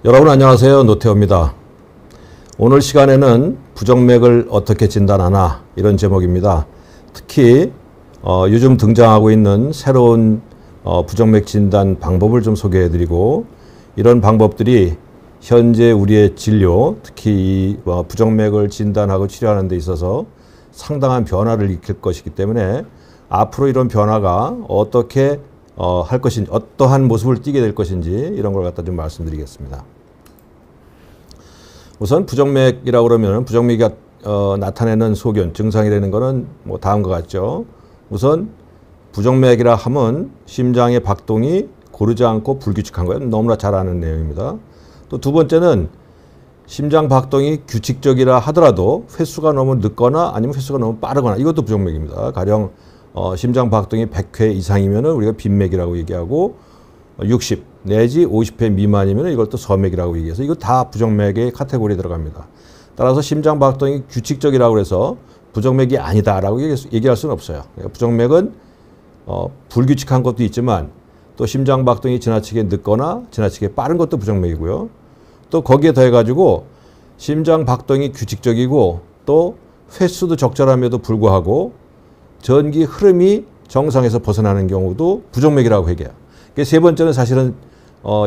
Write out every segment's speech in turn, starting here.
여러분 안녕하세요. 노태우입니다. 오늘 시간에는 부정맥을 어떻게 진단하나 이런 제목입니다. 특히 요즘 등장하고 있는 새로운 부정맥 진단 방법을 좀 소개해드리고 이런 방법들이 현재 우리의 진료, 특히 이 부정맥을 진단하고 치료하는 데 있어서 상당한 변화를 일으킬 것이기 때문에 앞으로 이런 변화가 어떻게 할 것인지, 어떠한 모습을 띠게 될 것인지 이런 걸 갖다 좀 말씀드리겠습니다. 우선 부정맥이라고 그러면 부정맥이 나타내는 소견, 증상이라는 것은 뭐 다음과 같죠. 우선 부정맥이라 하면 심장의 박동이 고르지 않고 불규칙한 거예요. 너무나 잘 아는 내용입니다. 또 두 번째는 심장 박동이 규칙적이라 하더라도 횟수가 너무 늦거나 아니면 횟수가 너무 빠르거나 이것도 부정맥입니다. 가령 심장 박동이 100회 이상이면 우리가 빈맥이라고 얘기하고 60 내지 50회 미만이면 이걸 또 서맥이라고 얘기해서 이거 다 부정맥의 카테고리에 들어갑니다. 따라서 심장 박동이 규칙적이라고 해서 부정맥이 아니다라고 얘기할 수는 없어요. 그러니까 부정맥은 불규칙한 것도 있지만 또 심장 박동이 지나치게 늦거나 지나치게 빠른 것도 부정맥이고요. 또 거기에 더해가지고 심장 박동이 규칙적이고 또 횟수도 적절함에도 불구하고 전기 흐름이 정상에서 벗어나는 경우도 부정맥이라고 얘기해요. 세 번째는 사실은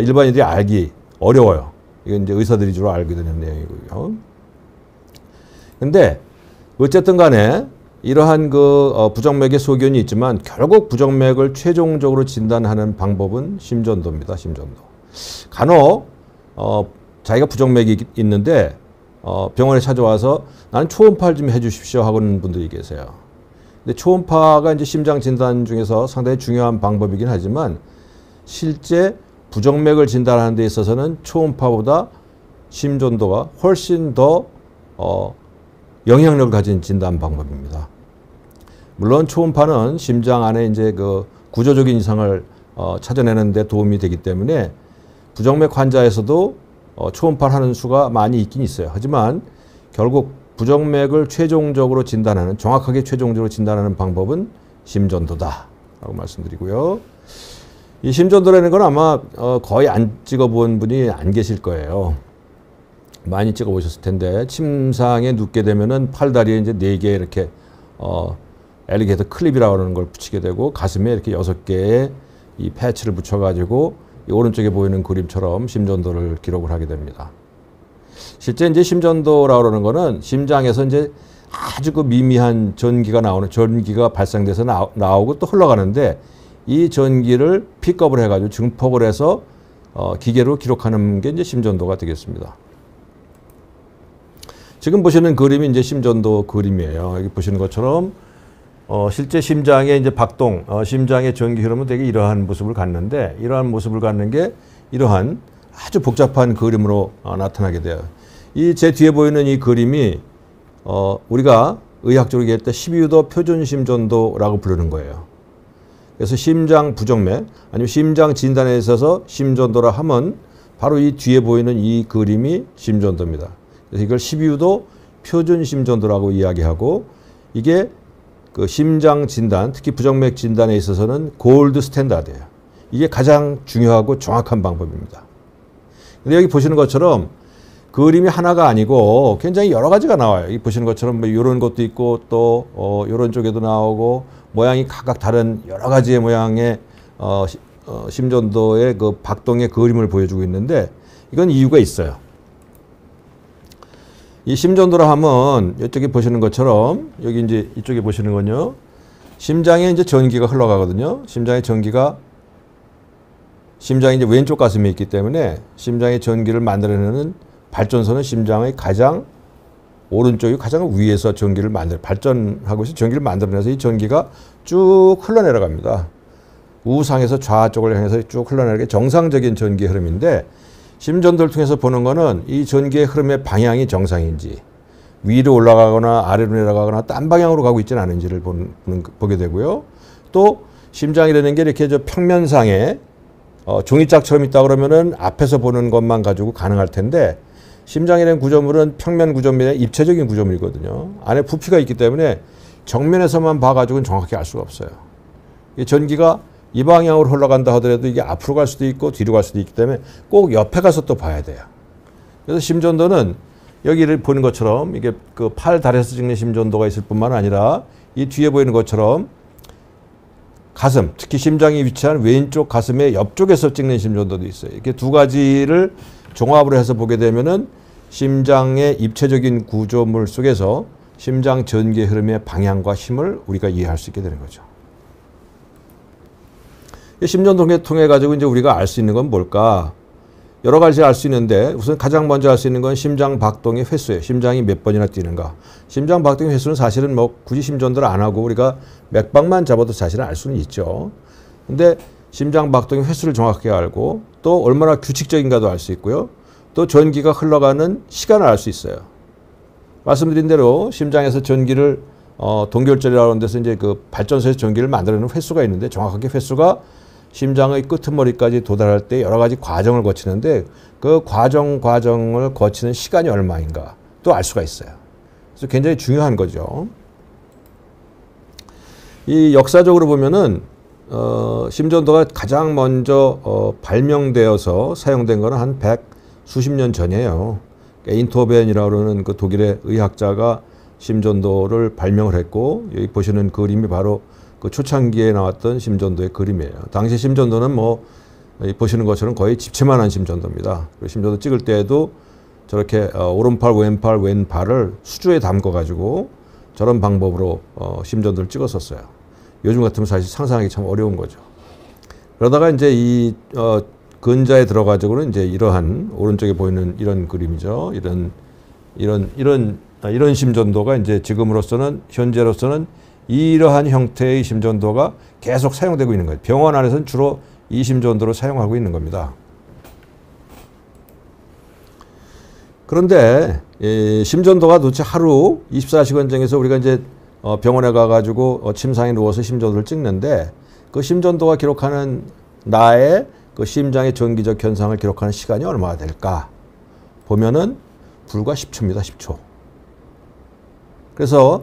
일반인들이 알기 어려워요. 이건 이제 의사들이 주로 알게 되는 내용이고요. 근데 어쨌든 간에 이러한 부정맥의 소견이 있지만 결국 부정맥을 최종적으로 진단하는 방법은 심전도입니다. 심전도. 간혹 자기가 부정맥이 있는데 병원에 찾아와서 나는 초음파를 좀 해주십시오 하고는 분들이 계세요. 근데 초음파가 이제 심장 진단 중에서 상당히 중요한 방법이긴 하지만 실제 부정맥을 진단하는 데 있어서는 초음파보다 심전도가 훨씬 더 영향력을 가진 진단 방법입니다. 물론 초음파는 심장 안에 이제 구조적인 이상을 찾아내는 데 도움이 되기 때문에 부정맥 환자에서도 초음파를 하는 수가 많이 있긴 있어요. 하지만 결국 부정맥을 최종적으로 진단하는, 정확하게 최종적으로 진단하는 방법은 심전도다라고 말씀드리고요. 이 심전도라는 건 아마 거의 안 찍어본 분이 안 계실 거예요. 많이 찍어보셨을 텐데 침상에 눕게 되면은 팔다리에 이제 4개 이렇게 엘리게이터 클립이라고 하는 걸 붙이게 되고 가슴에 이렇게 6개의 이 패치를 붙여가지고 이 오른쪽에 보이는 그림처럼 심전도를 기록을 하게 됩니다. 실제 이제 심전도라고 그러는 거는 심장에서 이제 아주 미미한 전기가 발생돼서 나오고 또 흘러가는데 이 전기를 픽업을 해가지고 증폭을 해서 기계로 기록하는 게 이제 심전도가 되겠습니다. 지금 보시는 그림이 이제 심전도 그림이에요. 여기 보시는 것처럼 실제 심장의 이제 박동, 심장의 전기 흐름은 되게 이러한 모습을 갖는데 이러한 모습을 갖는 게 이러한 아주 복잡한 그림으로 나타나게 돼요. 이 제 뒤에 보이는 이 그림이 우리가 의학적으로 얘기할 때 12유도 표준 심전도라고 부르는 거예요. 그래서 심장 부정맥 아니면 심장 진단에 있어서 심전도라 하면 바로 이 뒤에 보이는 이 그림이 심전도입니다. 그래서 이걸 12유도 표준 심전도라고 이야기하고 이게 심장 진단, 특히 부정맥 진단에 있어서는 골드 스탠다드예요. 이게 가장 중요하고 정확한 방법입니다. 근데 여기 보시는 것처럼 그림이 하나가 아니고 굉장히 여러 가지가 나와요. 이 보시는 것처럼 뭐 이런 것도 있고 또 이런 쪽에도 나오고 모양이 각각 다른 여러 가지의 모양의 심전도의 박동의 그림을 보여주고 있는데 이건 이유가 있어요. 이 심전도라 하면 이쪽에 보시는 것처럼 여기 이제 이쪽에 보시는 건요. 심장에 이제 전기가 흘러가거든요. 심장의 심장이 이제 왼쪽 가슴에 있기 때문에 심장의 전기를 만들어내는 발전소는 심장의 가장 오른쪽이 가장 위에서 전기를 발전하고 있어 전기를 만들어내서 이 전기가 쭉 흘러내려갑니다. 우상에서 좌쪽을 향해서 쭉 흘러내려게 정상적인 전기 흐름인데 심전도를 통해서 보는 거는 이 전기의 흐름의 방향이 정상인지 위로 올라가거나 아래로 내려가거나 딴 방향으로 가고 있지는 않은지를 보게 되고요. 또 심장이라는 게 이렇게 평면상에 종이짝처럼 있다 그러면은 앞에서 보는 것만 가지고 가능할 텐데 심장이라는 구조물은 평면 구조물의 입체적인 구조물이거든요. 안에 부피가 있기 때문에 정면에서만 봐가지고는 정확히 알 수가 없어요. 이 전기가 이 방향으로 흘러간다 하더라도 이게 앞으로 갈 수도 있고 뒤로 갈 수도 있기 때문에 꼭 옆에 가서 또 봐야 돼요. 그래서 심전도는 여기를 보는 것처럼 이게 그 팔 다리에서 찍는 심전도가 있을 뿐만 아니라 이 뒤에 보이는 것처럼 가슴, 특히 심장이 위치한 왼쪽 가슴의 옆쪽에서 찍는 심전도도 있어요. 이렇게 두 가지를 종합으로 해서 보게 되면은 심장의 입체적인 구조물 속에서 심장 전기의 흐름의 방향과 힘을 우리가 이해할 수 있게 되는 거죠. 심전도를 통해 가지고 이제 우리가 알 수 있는 건 뭘까? 여러 가지 알 수 있는데 우선 가장 먼저 알 수 있는 건 심장 박동의 횟수예요. 심장이 몇 번이나 뛰는가. 심장 박동의 횟수는 사실은 뭐 굳이 심전도를 안 하고 우리가 맥박만 잡아도 사실은 알 수는 있죠. 근데 심장 박동의 횟수를 정확하게 알고 또 얼마나 규칙적인가도 알 수 있고요. 또 전기가 흘러가는 시간을 알 수 있어요. 말씀드린 대로 심장에서 전기를 동결절이라고 하는 데서 이제 그 발전소에서 전기를 만들어내는 횟수가 있는데 정확하게 횟수가 심장의 끄트머리까지 도달할 때 여러 가지 과정을 거치는데 그 과정을 거치는 시간이 얼마인가 또 알 수가 있어요. 그래서 굉장히 중요한 거죠. 이 역사적으로 보면은 심전도가 가장 먼저 발명되어서 사용된 거는 한 수십 년 전이에요. 인토벤이라고 그러는 그 독일의 의학자가 심전도를 발명을 했고 여기 보시는 그림이 바로 그 초창기에 나왔던 심전도의 그림이에요. 당시 심전도는 뭐 보시는 것처럼 거의 집채만한 심전도입니다. 심전도 찍을 때에도 저렇게 오른팔, 왼발을 수조에 담궈가지고 저런 방법으로 심전도를 찍었었어요. 요즘 같으면 사실 상상하기 참 어려운 거죠. 그러다가 이제 이 근자에 들어가지고는 이제 이러한 오른쪽에 보이는 이런 그림이죠. 이런 심전도가 이제 지금으로서는 현재로서는 이러한 형태의 심전도가 계속 사용되고 있는 거예요. 병원 안에서는 주로 이 심전도를 사용하고 있는 겁니다. 그런데 심전도가 도대체 하루 24시간 중에서 우리가 이제 병원에 가가지고 침상에 누워서 심전도를 찍는데 그 심전도가 기록하는 나의 그 심장의 전기적 현상을 기록하는 시간이 얼마나 될까? 보면은 불과 10초입니다. 10초. 그래서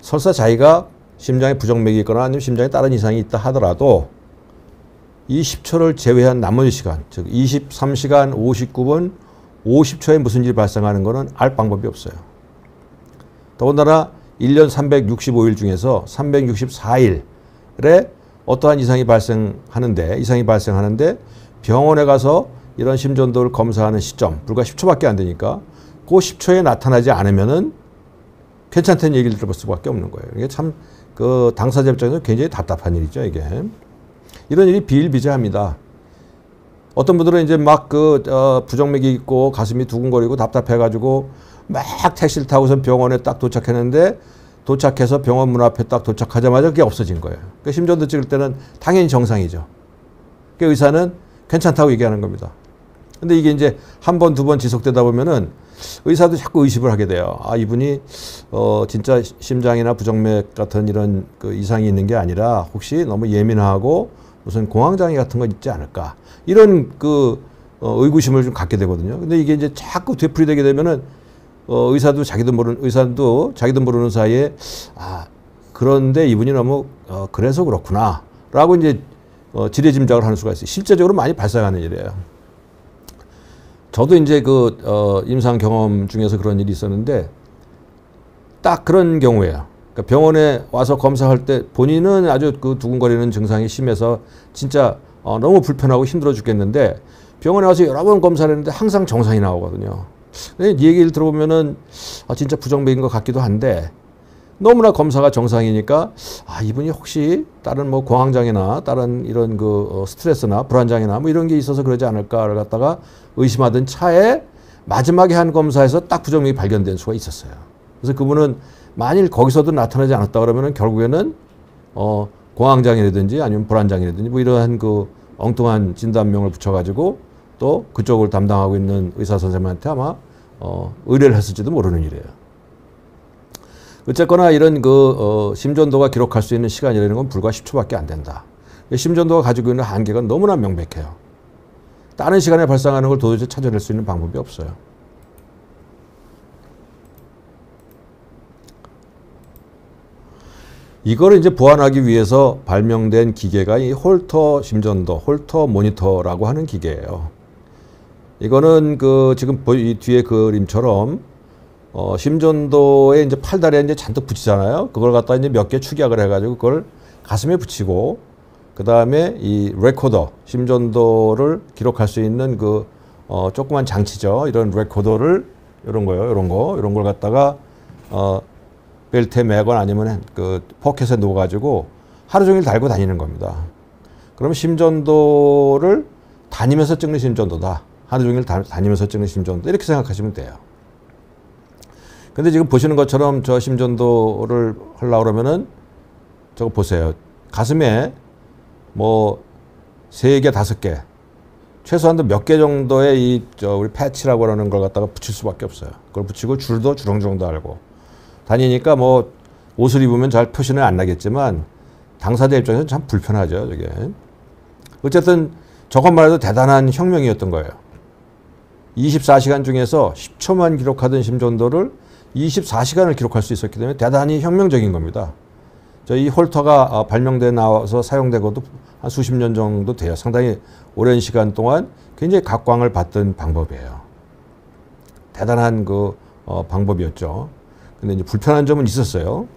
설사 자기가 심장에 부정맥이 있거나 아니면 심장에 다른 이상이 있다 하더라도 이 10초를 제외한 나머지 시간, 즉 23시간 59분 50초에 무슨 일이 발생하는 것은 알 방법이 없어요. 더군다나 1년 365일 중에서 364일에 어떠한 이상이 발생하는데 병원에 가서 이런 심전도를 검사하는 시점, 불과 10초밖에 안 되니까 그 10초에 나타나지 않으면은 괜찮다는 얘기를 들어볼 수밖에 없는 거예요. 이게 참 그 당사자 입장에서 굉장히 답답한 일이죠, 이게. 이런 일이 비일비재합니다. 어떤 분들은 이제 막 부정맥이 있고 가슴이 두근거리고 답답해가지고 막 택시를 타고서 병원에 딱 도착했는데 도착해서 병원 문 앞에 딱 도착하자마자 그게 없어진 거예요. 그러니까 심전도 찍을 때는 당연히 정상이죠. 그러니까 의사는 괜찮다고 얘기하는 겁니다. 근데 이게 이제 한 번, 두 번 지속되다 보면은 의사도 자꾸 의심을 하게 돼요. 아, 이분이 진짜 심장이나 부정맥 같은 이런 그 이상이 있는 게 아니라 혹시 너무 예민하고 무슨 공황장애 같은 거 있지 않을까? 이런 의구심을 좀 갖게 되거든요. 근데 이게 이제 자꾸 되풀이되게 되면은 의사도 자기도 모르는 사이에 그런데 이분이 너무 그래서 그렇구나라고 이제 지레짐작을 하는 수가 있어요. 실제적으로 많이 발생하는 일이에요. 저도 이제 임상 경험 중에서 그런 일이 있었는데 딱 그런 경우예요. 그러니까 병원에 와서 검사할 때 본인은 아주 두근거리는 증상이 심해서 진짜 너무 불편하고 힘들어 죽겠는데 병원에 와서 여러 번 검사를 했는데 항상 정상이 나오거든요. 이 얘기를 들어보면은 진짜 부정맥인 것 같기도 한데 너무나 검사가 정상이니까 이분이 혹시 다른 뭐 공황장애나 다른 이런 스트레스나 불안장애나 뭐 이런 게 있어서 그러지 않을까를 갖다가 의심하던 차에 마지막에 한 검사에서 딱 부정맥이 발견된 수가 있었어요. 그래서 그분은 만일 거기서도 나타나지 않았다 그러면은 결국에는 공황장애라든지 아니면 불안장애라든지 뭐 이러한 엉뚱한 진단명을 붙여가지고 또 그쪽을 담당하고 있는 의사 선생님한테 아마 의뢰를 했을지도 모르는 일이에요. 어쨌거나 이런 심전도가 기록할 수 있는 시간이라는 건 불과 10초밖에 안 된다. 심전도가 가지고 있는 한계가 너무나 명백해요. 다른 시간에 발생하는 걸 도대체 찾아낼 수 있는 방법이 없어요. 이거를 이제 보완하기 위해서 발명된 기계가 이 홀터 심전도, 홀터 모니터라고 하는 기계예요. 이거는 그 지금 이 뒤에 그림처럼 심전도에 이제 팔다리에 이제 잔뜩 붙이잖아요. 그걸 갖다 이제 몇 개 축약을 해가지고 그걸 가슴에 붙이고, 그 다음에 이 레코더, 심전도를 기록할 수 있는 그 조그만 장치죠. 이런 레코더를 이런 거요, 이런 걸 갖다가 벨트에 매거나 아니면 그 포켓에 놓아가지고 하루 종일 달고 다니는 겁니다. 그럼 심전도를 다니면서 찍는 심전도다. 하루 종일 다니면서 찍는 심전도, 이렇게 생각하시면 돼요. 근데 지금 보시는 것처럼 저 심전도를 하려고 그러면은 저거 보세요. 가슴에 뭐 3개, 5개, 최소한도 몇 개 정도의 우리 패치라고 하는 걸 갖다가 붙일 수밖에 없어요. 그걸 붙이고 줄도 주렁주렁 달고 다니니까 뭐 옷을 입으면 잘 표시는 안 나겠지만 당사자 입장에서는 참 불편하죠, 저게. 어쨌든 저것만 해도 대단한 혁명이었던 거예요. 24시간 중에서 10초만 기록하던 심전도를 24시간을 기록할 수 있었기 때문에 대단히 혁명적인 겁니다. 이 홀터가 발명돼 나와서 사용되고도 한 수십 년 정도 돼요. 상당히 오랜 시간 동안 굉장히 각광을 받던 방법이에요. 대단한 그 방법이었죠. 근데 이제 불편한 점은 있었어요.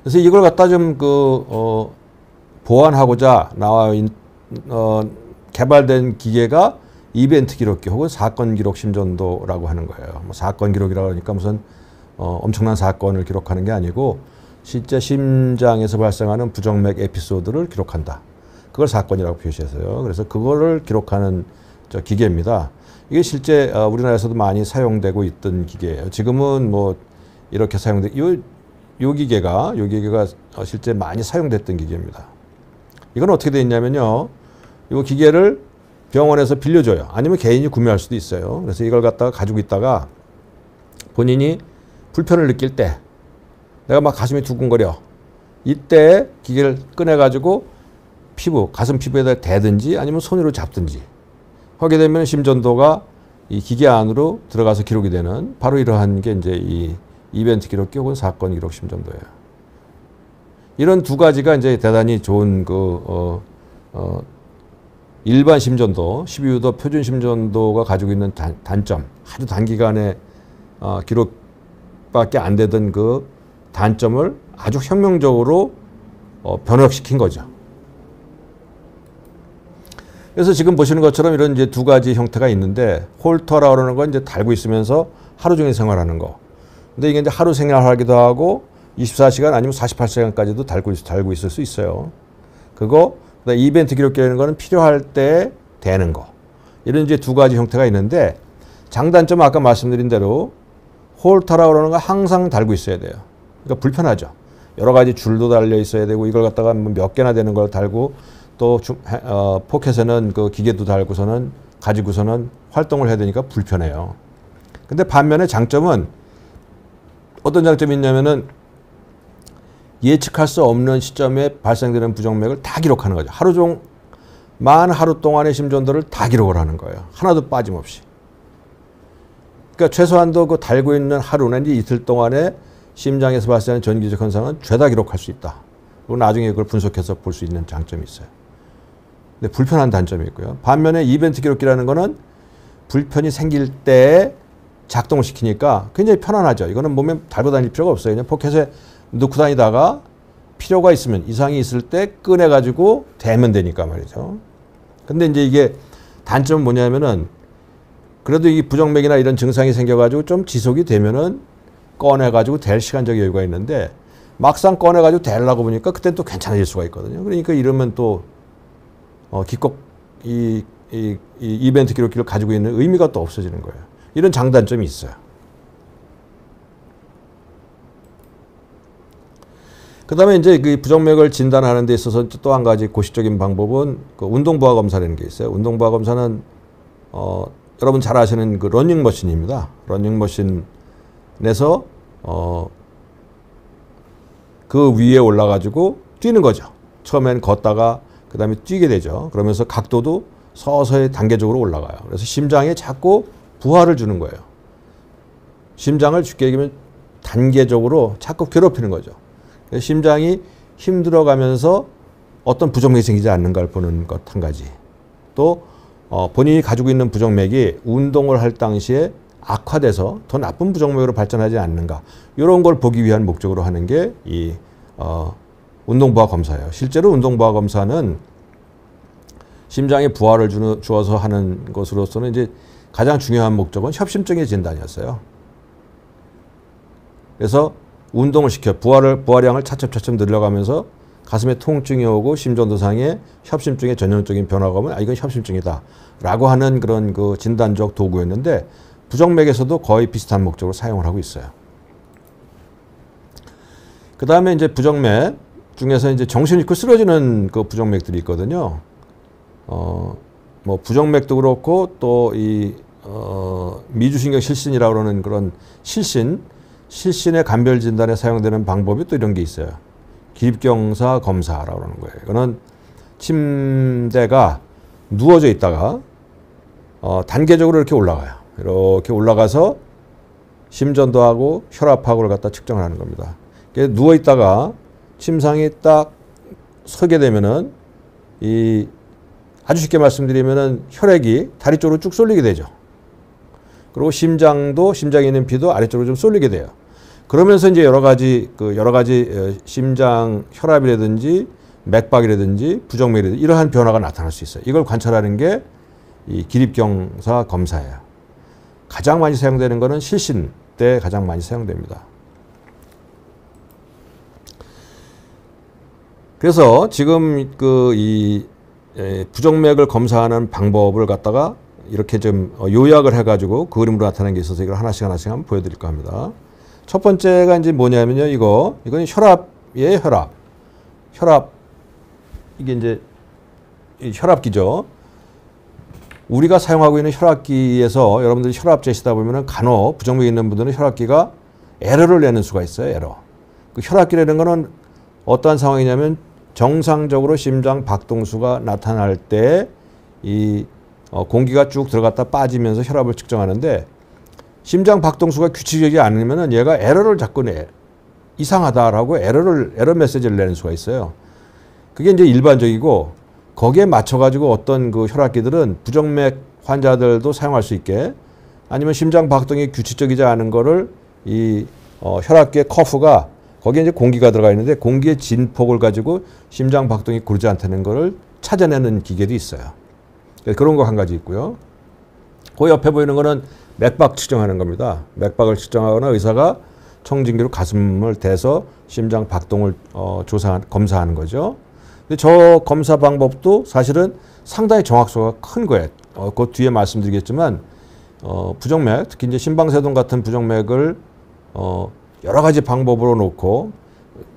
그래서 이걸 갖다 좀 보완하고자 개발된 기계가 이벤트 기록기 혹은 사건 기록 심전도라고 하는 거예요. 뭐 사건 기록이라고 하니까 무슨 엄청난 사건을 기록하는 게 아니고 실제 심장에서 발생하는 부정맥 에피소드를 기록한다. 그걸 사건이라고 표시했어요. 그래서 그거를 기록하는 기계입니다. 이게 실제 우리나라에서도 많이 사용되고 있던 기계예요. 지금은 뭐 이렇게 요 기계가 실제 많이 사용됐던 기계입니다. 이건 어떻게 되어 있냐면요. 이 기계를 병원에서 빌려줘요. 아니면 개인이 구매할 수도 있어요. 그래서 이걸 갖다가 가지고 있다가 본인이 불편을 느낄 때, 내가 막 가슴이 두근거려, 이때 기계를 꺼내가지고 가슴 피부에다 대든지 아니면 손으로 잡든지 하게 되면 심전도가 이 기계 안으로 들어가서 기록이 되는, 바로 이러한 게 이제 이 이벤트 기록기 혹은 사건 기록 심전도예요. 이런 두 가지가 이제 대단히 좋은 일반 심전도, 12유도 표준 심전도가 가지고 있는 단점, 아주 단기간에 기록밖에 안 되던 그 단점을 아주 혁명적으로 변혁시킨 거죠. 그래서 지금 보시는 것처럼 이런 이제 두 가지 형태가 있는데, 홀터라고 하는 건 이제 달고 있으면서 하루 종일 생활하는 거. 근데 이게 이제 하루 생활하기도 하고 24시간 아니면 48시간까지도 달고 있을 수 있어요. 그거, 그다음에 이벤트 기록기라는 거는 필요할 때 되는 거. 이런 이제 두 가지 형태가 있는데, 장단점은 아까 말씀드린 대로 홀터라고 하는 거 항상 달고 있어야 돼요. 그러니까 불편하죠. 여러 가지 줄도 달려 있어야 되고, 이걸 갖다가 몇 개나 되는 걸 달고, 또 포켓에는 그 기계도 달고서는 가지고서는 활동을 해야 되니까 불편해요. 근데 반면에 장점은 어떤 장점이 있냐면은 예측할 수 없는 시점에 발생되는 부정맥을 다 기록하는 거죠. 하루 동안의 심전도를 다 기록을 하는 거예요. 하나도 빠짐없이. 그러니까 최소한도 그 달고 있는 하루나 이틀 동안에 심장에서 발생하는 전기적 현상은 죄다 기록할 수 있다. 그리고 나중에 그걸 분석해서 볼 수 있는 장점이 있어요. 근데 불편한 단점이 있고요. 반면에 이벤트 기록기라는 거는 불편이 생길 때 작동을 시키니까 굉장히 편안하죠. 이거는 몸에 달고 다닐 필요가 없어요. 그냥 포켓에 넣고 다니다가 필요가 있으면, 이상이 있을 때 꺼내가지고 대면 되니까 말이죠. 근데 이제 이게 단점은 뭐냐면은, 그래도 이 부정맥이나 이런 증상이 생겨가지고 좀 지속이 되면은 꺼내가지고 댈 시간적 여유가 있는데, 막상 꺼내가지고 대려고 보니까 그때 또 괜찮아질 수가 있거든요. 그러니까 이러면 또 기껏 이 이벤트 기록기를 가지고 있는 의미가 또 없어지는 거예요. 이런 장단점이 있어요. 그 다음에 이제 그 부정맥을 진단하는 데 있어서 또 한 가지 고시적인 방법은 그 운동부하 검사라는 게 있어요. 운동부하 검사는 여러분 잘 아시는 그 러닝머신입니다. 러닝머신에서 그 위에 올라가지고 뛰는 거죠. 처음엔 걷다가 그 다음에 뛰게 되죠. 그러면서 각도도 서서히 단계적으로 올라가요. 그래서 심장에 자꾸 부하를 주는 거예요. 심장을 쉽게 얘기하면 단계적으로 자꾸 괴롭히는 거죠. 그래서 심장이 힘들어가면서 어떤 부정맥이 생기지 않는가를 보는 것 한 가지. 또 본인이 가지고 있는 부정맥이 운동을 할 당시에 악화돼서 더 나쁜 부정맥으로 발전하지 않는가. 이런 걸 보기 위한 목적으로 하는 게 이 운동부하 검사예요. 실제로 운동부하 검사는 심장에 부하를 주어서 하는 것으로서는 이제 가장 중요한 목적은 협심증의 진단이었어요. 그래서 운동을 시켜 부하량을 차츰차츰 늘려가면서 가슴에 통증이 오고 심전도상에 협심증의 전형적인 변화가 오면 이건 협심증이다 라고 하는 그런 그 진단적 도구였는데 부정맥에서도 거의 비슷한 목적으로 사용을 하고 있어요. 그 다음에 이제 부정맥 중에서 이제 정신 잃고 쓰러지는 그 부정맥들이 있거든요. 뭐 부정맥도 그렇고 또 이 미주신경 실신이라고 그러는 그런 실신의 감별 진단에 사용되는 방법이 또 이런 게 있어요. 기립경사 검사라고 그러는 거예요. 이거는 침대가 누워져 있다가 단계적으로 이렇게 올라가요. 이렇게 올라가서 심전도하고 혈압하고를 갖다 측정을 하는 겁니다. 누워 있다가 침상이 딱 서게 되면은 아주 쉽게 말씀드리면은 혈액이 다리 쪽으로 쭉 쏠리게 되죠. 그리고 심장에 있는 피도 아래쪽으로 좀 쏠리게 돼요. 그러면서 이제 여러 가지 심장 혈압이라든지 맥박이라든지 부정맥이라든지 이러한 변화가 나타날 수 있어요. 이걸 관찰하는 게 이 기립경사 검사예요. 가장 많이 사용되는 거는 실신 때 가장 많이 사용됩니다. 그래서 지금 이 부정맥을 검사하는 방법을 갖다가 이렇게 좀 요약을 해가지고 그림으로 나타낸 게 있어서 이걸 하나씩 한번 보여드릴까 합니다. 첫 번째가 이제 뭐냐면요, 이건 혈압이에요, 혈압. 이게 이제 혈압기죠. 우리가 사용하고 있는 혈압기에서 여러분들이 혈압 재시다 보면은 간혹 부정맥이 있는 분들은 혈압기가 에러를 내는 수가 있어요, 에러. 그 혈압기라는 거는 어떠한 상황이냐면 정상적으로 심장 박동수가 나타날 때 이 공기가 쭉 들어갔다 빠지면서 혈압을 측정하는데 심장 박동수가 규칙적이지 않으면은 얘가 에러를 자꾸 이상하다라고 에러 메시지를 내는 수가 있어요. 그게 이제 일반적이고 거기에 맞춰가지고 어떤 그 혈압기들은 부정맥 환자들도 사용할 수 있게 아니면 심장 박동이 규칙적이지 않은 거를 혈압기의 커프가 거기에 이제 공기가 들어가 있는데 공기의 진폭을 가지고 심장 박동이 고르지 않다는 거를 찾아내는 기계도 있어요. 그런 거 한 가지 있고요. 그 옆에 보이는 거는 맥박 측정하는 겁니다. 맥박을 측정하거나 의사가 청진기로 가슴을 대서 심장 박동을 검사하는 거죠. 근데 저 검사 방법도 사실은 상당히 정확도가 큰 거예요. 그 뒤에 말씀드리겠지만 부정맥, 특히 이제 심방세동 같은 부정맥을 여러 가지 방법으로 놓고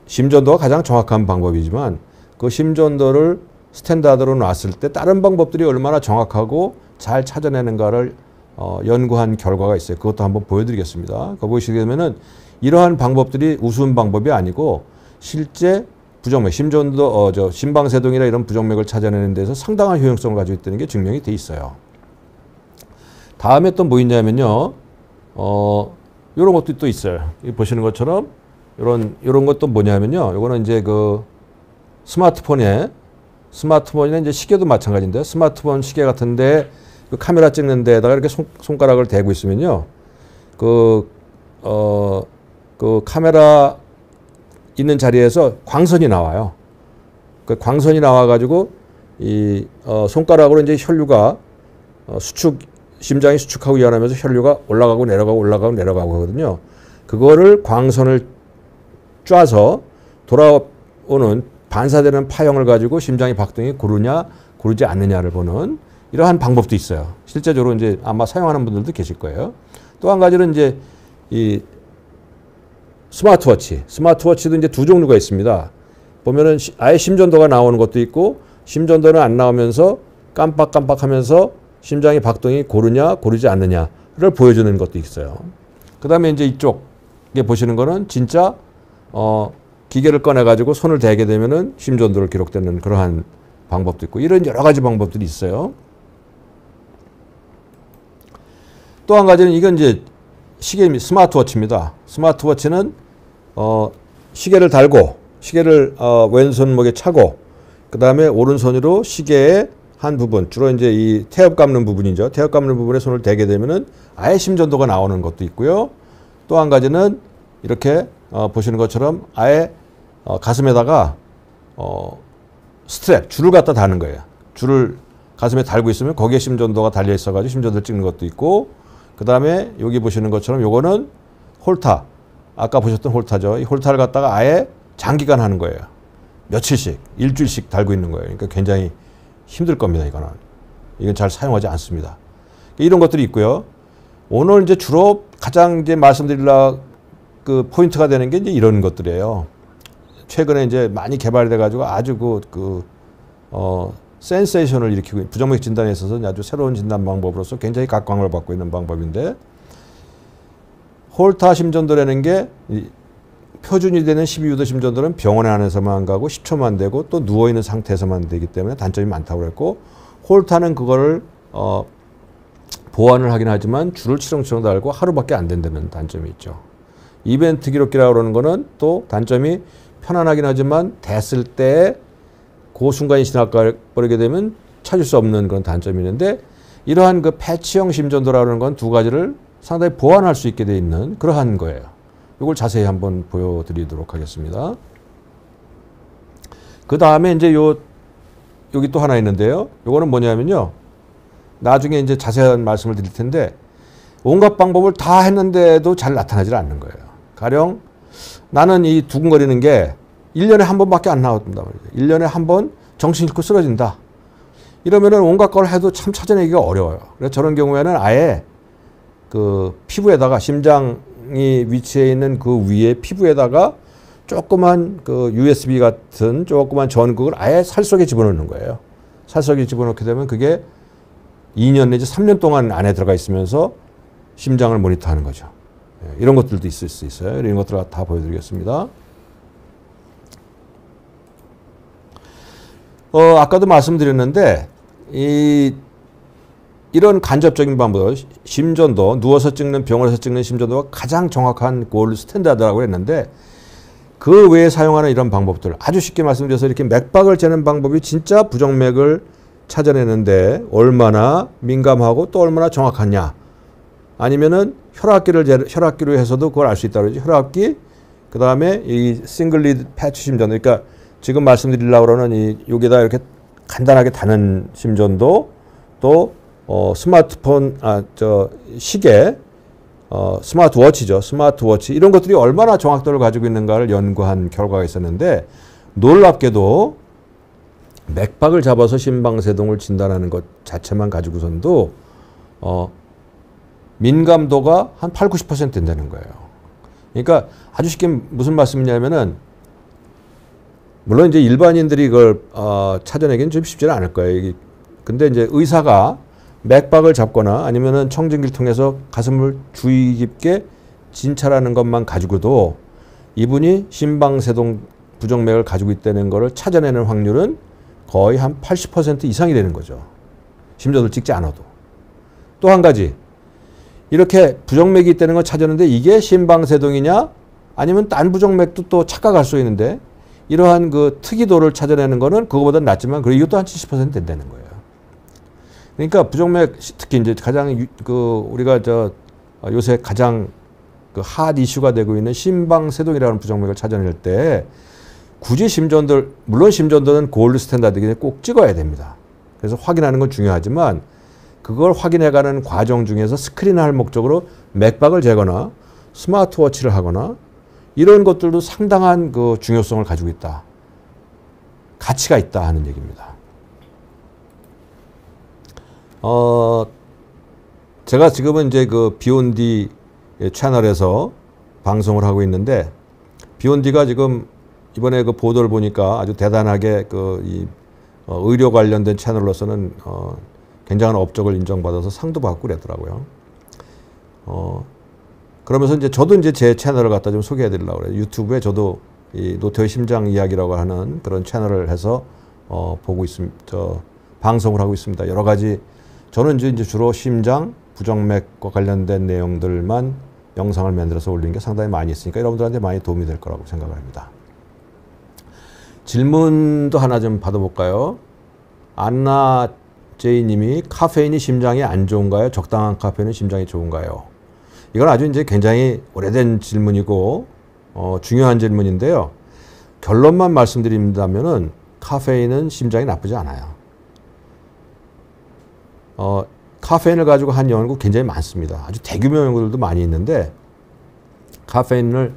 심전도가 가장 정확한 방법이지만 그 심전도를 스탠다드로 놨을 때 다른 방법들이 얼마나 정확하고 잘 찾아내는가를 연구한 결과가 있어요. 그것도 한번 보여드리겠습니다. 그거 보시게 되면은 이러한 방법들이 우스운 방법이 아니고 실제 부정맥, 심방세동이나 이런 부정맥을 찾아내는 데서 상당한 효용성을 가지고 있다는 게 증명이 돼 있어요. 다음에 또 뭐 있냐면요, 이런 것도 또 있어요. 보시는 것처럼 이런 것도 뭐냐면요, 이거는 이제 그 스마트폰에 이제 시계도 마찬가지인데 스마트폰 시계 같은데 그 카메라 찍는 데다가 이렇게 손가락을 대고 있으면요, 그 카메라 있는 자리에서 광선이 나와요. 그 광선이 나와가지고 손가락으로 이제 혈류가 심장이 수축하고 이완하면서 혈류가 올라가고 내려가고 하거든요. 그거를 광선을 쏴서 돌아오는 반사되는 파형을 가지고 심장의 박동이 고르지 않느냐를 보는 이러한 방법도 있어요. 실제적으로 이제 아마 사용하는 분들도 계실 거예요. 또 한 가지는 이제 이 스마트워치도 이제 두 종류가 있습니다. 보면은 아예 심전도가 나오는 것도 있고 심전도는 안 나오면서 깜빡깜빡하면서 심장의 박동이 고르지 않느냐를 보여주는 것도 있어요. 그 다음에 이제 이쪽에 보시는 거는 진짜 기계를 꺼내가지고 손을 대게 되면은 심전도를 기록되는 그러한 방법도 있고 이런 여러 가지 방법들이 있어요. 또 한 가지는 이건 이제 시계 스마트워치입니다. 스마트워치는 시계를 달고 시계를 왼손목에 차고 그 다음에 오른손으로 시계의 한 부분, 주로 이제 이 태엽 감는 부분이죠. 태엽 감는 부분에 손을 대게 되면은 아예 심전도가 나오는 것도 있고요. 또 한 가지는 이렇게 보시는 것처럼 아예 가슴에다가 스트랩, 줄을 갖다 다는 거예요. 줄을 가슴에 달고 있으면 거기에 심전도가 달려 있어가지고 심전도를 찍는 것도 있고, 그 다음에 여기 보시는 것처럼 요거는 홀타, 아까 보셨던 홀타죠. 이 홀타를 갖다가 아예 장기간 하는 거예요. 며칠씩, 일주일씩 달고 있는 거예요. 그러니까 굉장히 힘들 겁니다, 이거는. 이건 잘 사용하지 않습니다. 이런 것들이 있고요. 오늘 이제 주로 가장 이제 말씀드릴 그 포인트가 되는 게 이제 이런 것들이에요. 최근에 이제 많이 개발이 돼가지고 아주 센세이션을 일으키고 부정맥 진단에 있어서 아주 새로운 진단 방법으로서 굉장히 각광을 받고 있는 방법인데, 홀타 심전도라는 게 표준이 되는 12유도 심전도는 병원 안에서만 가고 10초만 되고 또 누워있는 상태에서만 되기 때문에 단점이 많다고 그랬고, 홀타는 그거를 보완을 하긴 하지만 줄을 치렁치렁 달고 하루밖에 안 된다는 단점이 있죠. 이벤트 기록기라고 그러는 거는 또 단점이 편안하긴 하지만 됐을 때 그 순간이 지나버리게 되면 찾을 수 없는 그런 단점이 있는데, 이러한 그 패치형 심전도라고 하는 건 두 가지를 상당히 보완할 수 있게 돼 있는 그러한 거예요. 이걸 자세히 한번 보여드리도록 하겠습니다. 그 다음에 이제 여기 또 하나 있는데요. 요거는 뭐냐면요. 나중에 이제 자세한 말씀을 드릴 텐데, 온갖 방법을 다 했는데도 잘 나타나질 않는 거예요. 가령 나는 이 두근거리는 게 1년에 한 번밖에 안 나온단 말이죠. 1년에 한 번 정신 잃고 쓰러진다. 이러면은 온갖 걸 해도 참 찾아내기가 어려워요. 그래서 저런 경우에는 아예 그 피부에다가, 심장이 위치해 있는 그 위에 피부에다가 조그만 그 USB 같은 조그만 전극을 아예 살 속에 집어넣는 거예요. 살 속에 집어넣게 되면 그게 2년 내지 3년 동안 안에 들어가 있으면서 심장을 모니터하는 거죠. 이런 것들도 있을 수 있어요. 이런 것들을 다 보여드리겠습니다. 아까도 말씀드렸는데 이런 간접적인 방법, 심전도, 누워서 찍는, 병원에서 찍는 심전도가 가장 정확한 골드 스탠다드라고 했는데, 그 외에 사용하는 이런 방법들, 아주 쉽게 말씀드려서 이렇게 맥박을 재는 방법이 진짜 부정맥을 찾아내는데 얼마나 민감하고 또 얼마나 정확하냐. 아니면은 혈압기로 해서도 그걸 알 수 있다고 그러죠. 혈압기, 그 다음에 이 싱글 리드 패치 심전도, 그러니까 지금 말씀드리려고 그러는 여기다 이렇게 간단하게 다는 심전도, 또 스마트폰, 시계, 스마트워치죠. 스마트워치. 이런 것들이 얼마나 정확도를 가지고 있는가를 연구한 결과가 있었는데, 놀랍게도 맥박을 잡아서 심방세동을 진단하는 것 자체만 가지고선도 민감도가 한 8, 90% 된다는 거예요. 그러니까 아주 쉽게 무슨 말씀이냐면은, 물론 이제 일반인들이 이걸 찾아내기는 좀 쉽지는 않을 거예요. 근데 이제 의사가 맥박을 잡거나 아니면은 청진기를 통해서 가슴을 주의 깊게 진찰하는 것만 가지고도 이분이 심방세동 부정맥을 가지고 있다는 것을 찾아내는 확률은 거의 한 80% 이상이 되는 거죠. 심전도를 찍지 않아도. 또 한 가지, 이렇게 부정맥이 있다는 걸 찾았는데 이게 심방세동이냐 아니면 딴 부정맥도 또 착각할 수 있는데, 이러한 그 특이도를 찾아내는 거는 그거보다 낫지만 그리고 이것도 한 70% 된다는 거예요. 그러니까 부정맥, 특히 이제 가장 우리가 요새 가장 그 핫 이슈가 되고 있는 심방세동이라는 부정맥을 찾아낼 때 굳이 물론 심전도는 골드 스탠다드이기 때문에 꼭 찍어야 됩니다. 그래서 확인하는 건 중요하지만 그걸 확인해가는 과정 중에서 스크린할 목적으로 맥박을 재거나 스마트워치를 하거나 이런 것들도 상당한 그 중요성을 가지고 있다. 가치가 있다 하는 얘기입니다. 제가 지금은 이제 그 비욘디 채널에서 방송을 하고 있는데, 비욘디가 지금 이번에 그 보도를 보니까 아주 대단하게 의료 관련된 채널로서는 굉장한 업적을 인정받아서 상도 받고 그랬더라고요. 그러면서 이제 저도 이제 제 채널을 갖다 좀 소개해 드리려고 그래요. 유튜브에 저도 이 노태우 심장 이야기라고 하는 그런 채널을 해서 보고 있습니다. 방송을 하고 있습니다. 여러 가지 저는 이제 주로 심장, 부정맥과 관련된 내용들만 영상을 만들어서 올리는 게 상당히 많이 있으니까 여러분들한테 많이 도움이 될 거라고 생각을 합니다. 질문도 하나 좀 받아볼까요? 안나 제이님이 카페인이 심장에 안 좋은가요? 적당한 카페인은 심장에 좋은가요? 이건 아주 이제 굉장히 오래된 질문이고 중요한 질문인데요. 결론만 말씀드린다면은 카페인은 심장에 나쁘지 않아요. 카페인을 가지고 한 연구 굉장히 많습니다. 아주 대규모 연구들도 많이 있는데 카페인을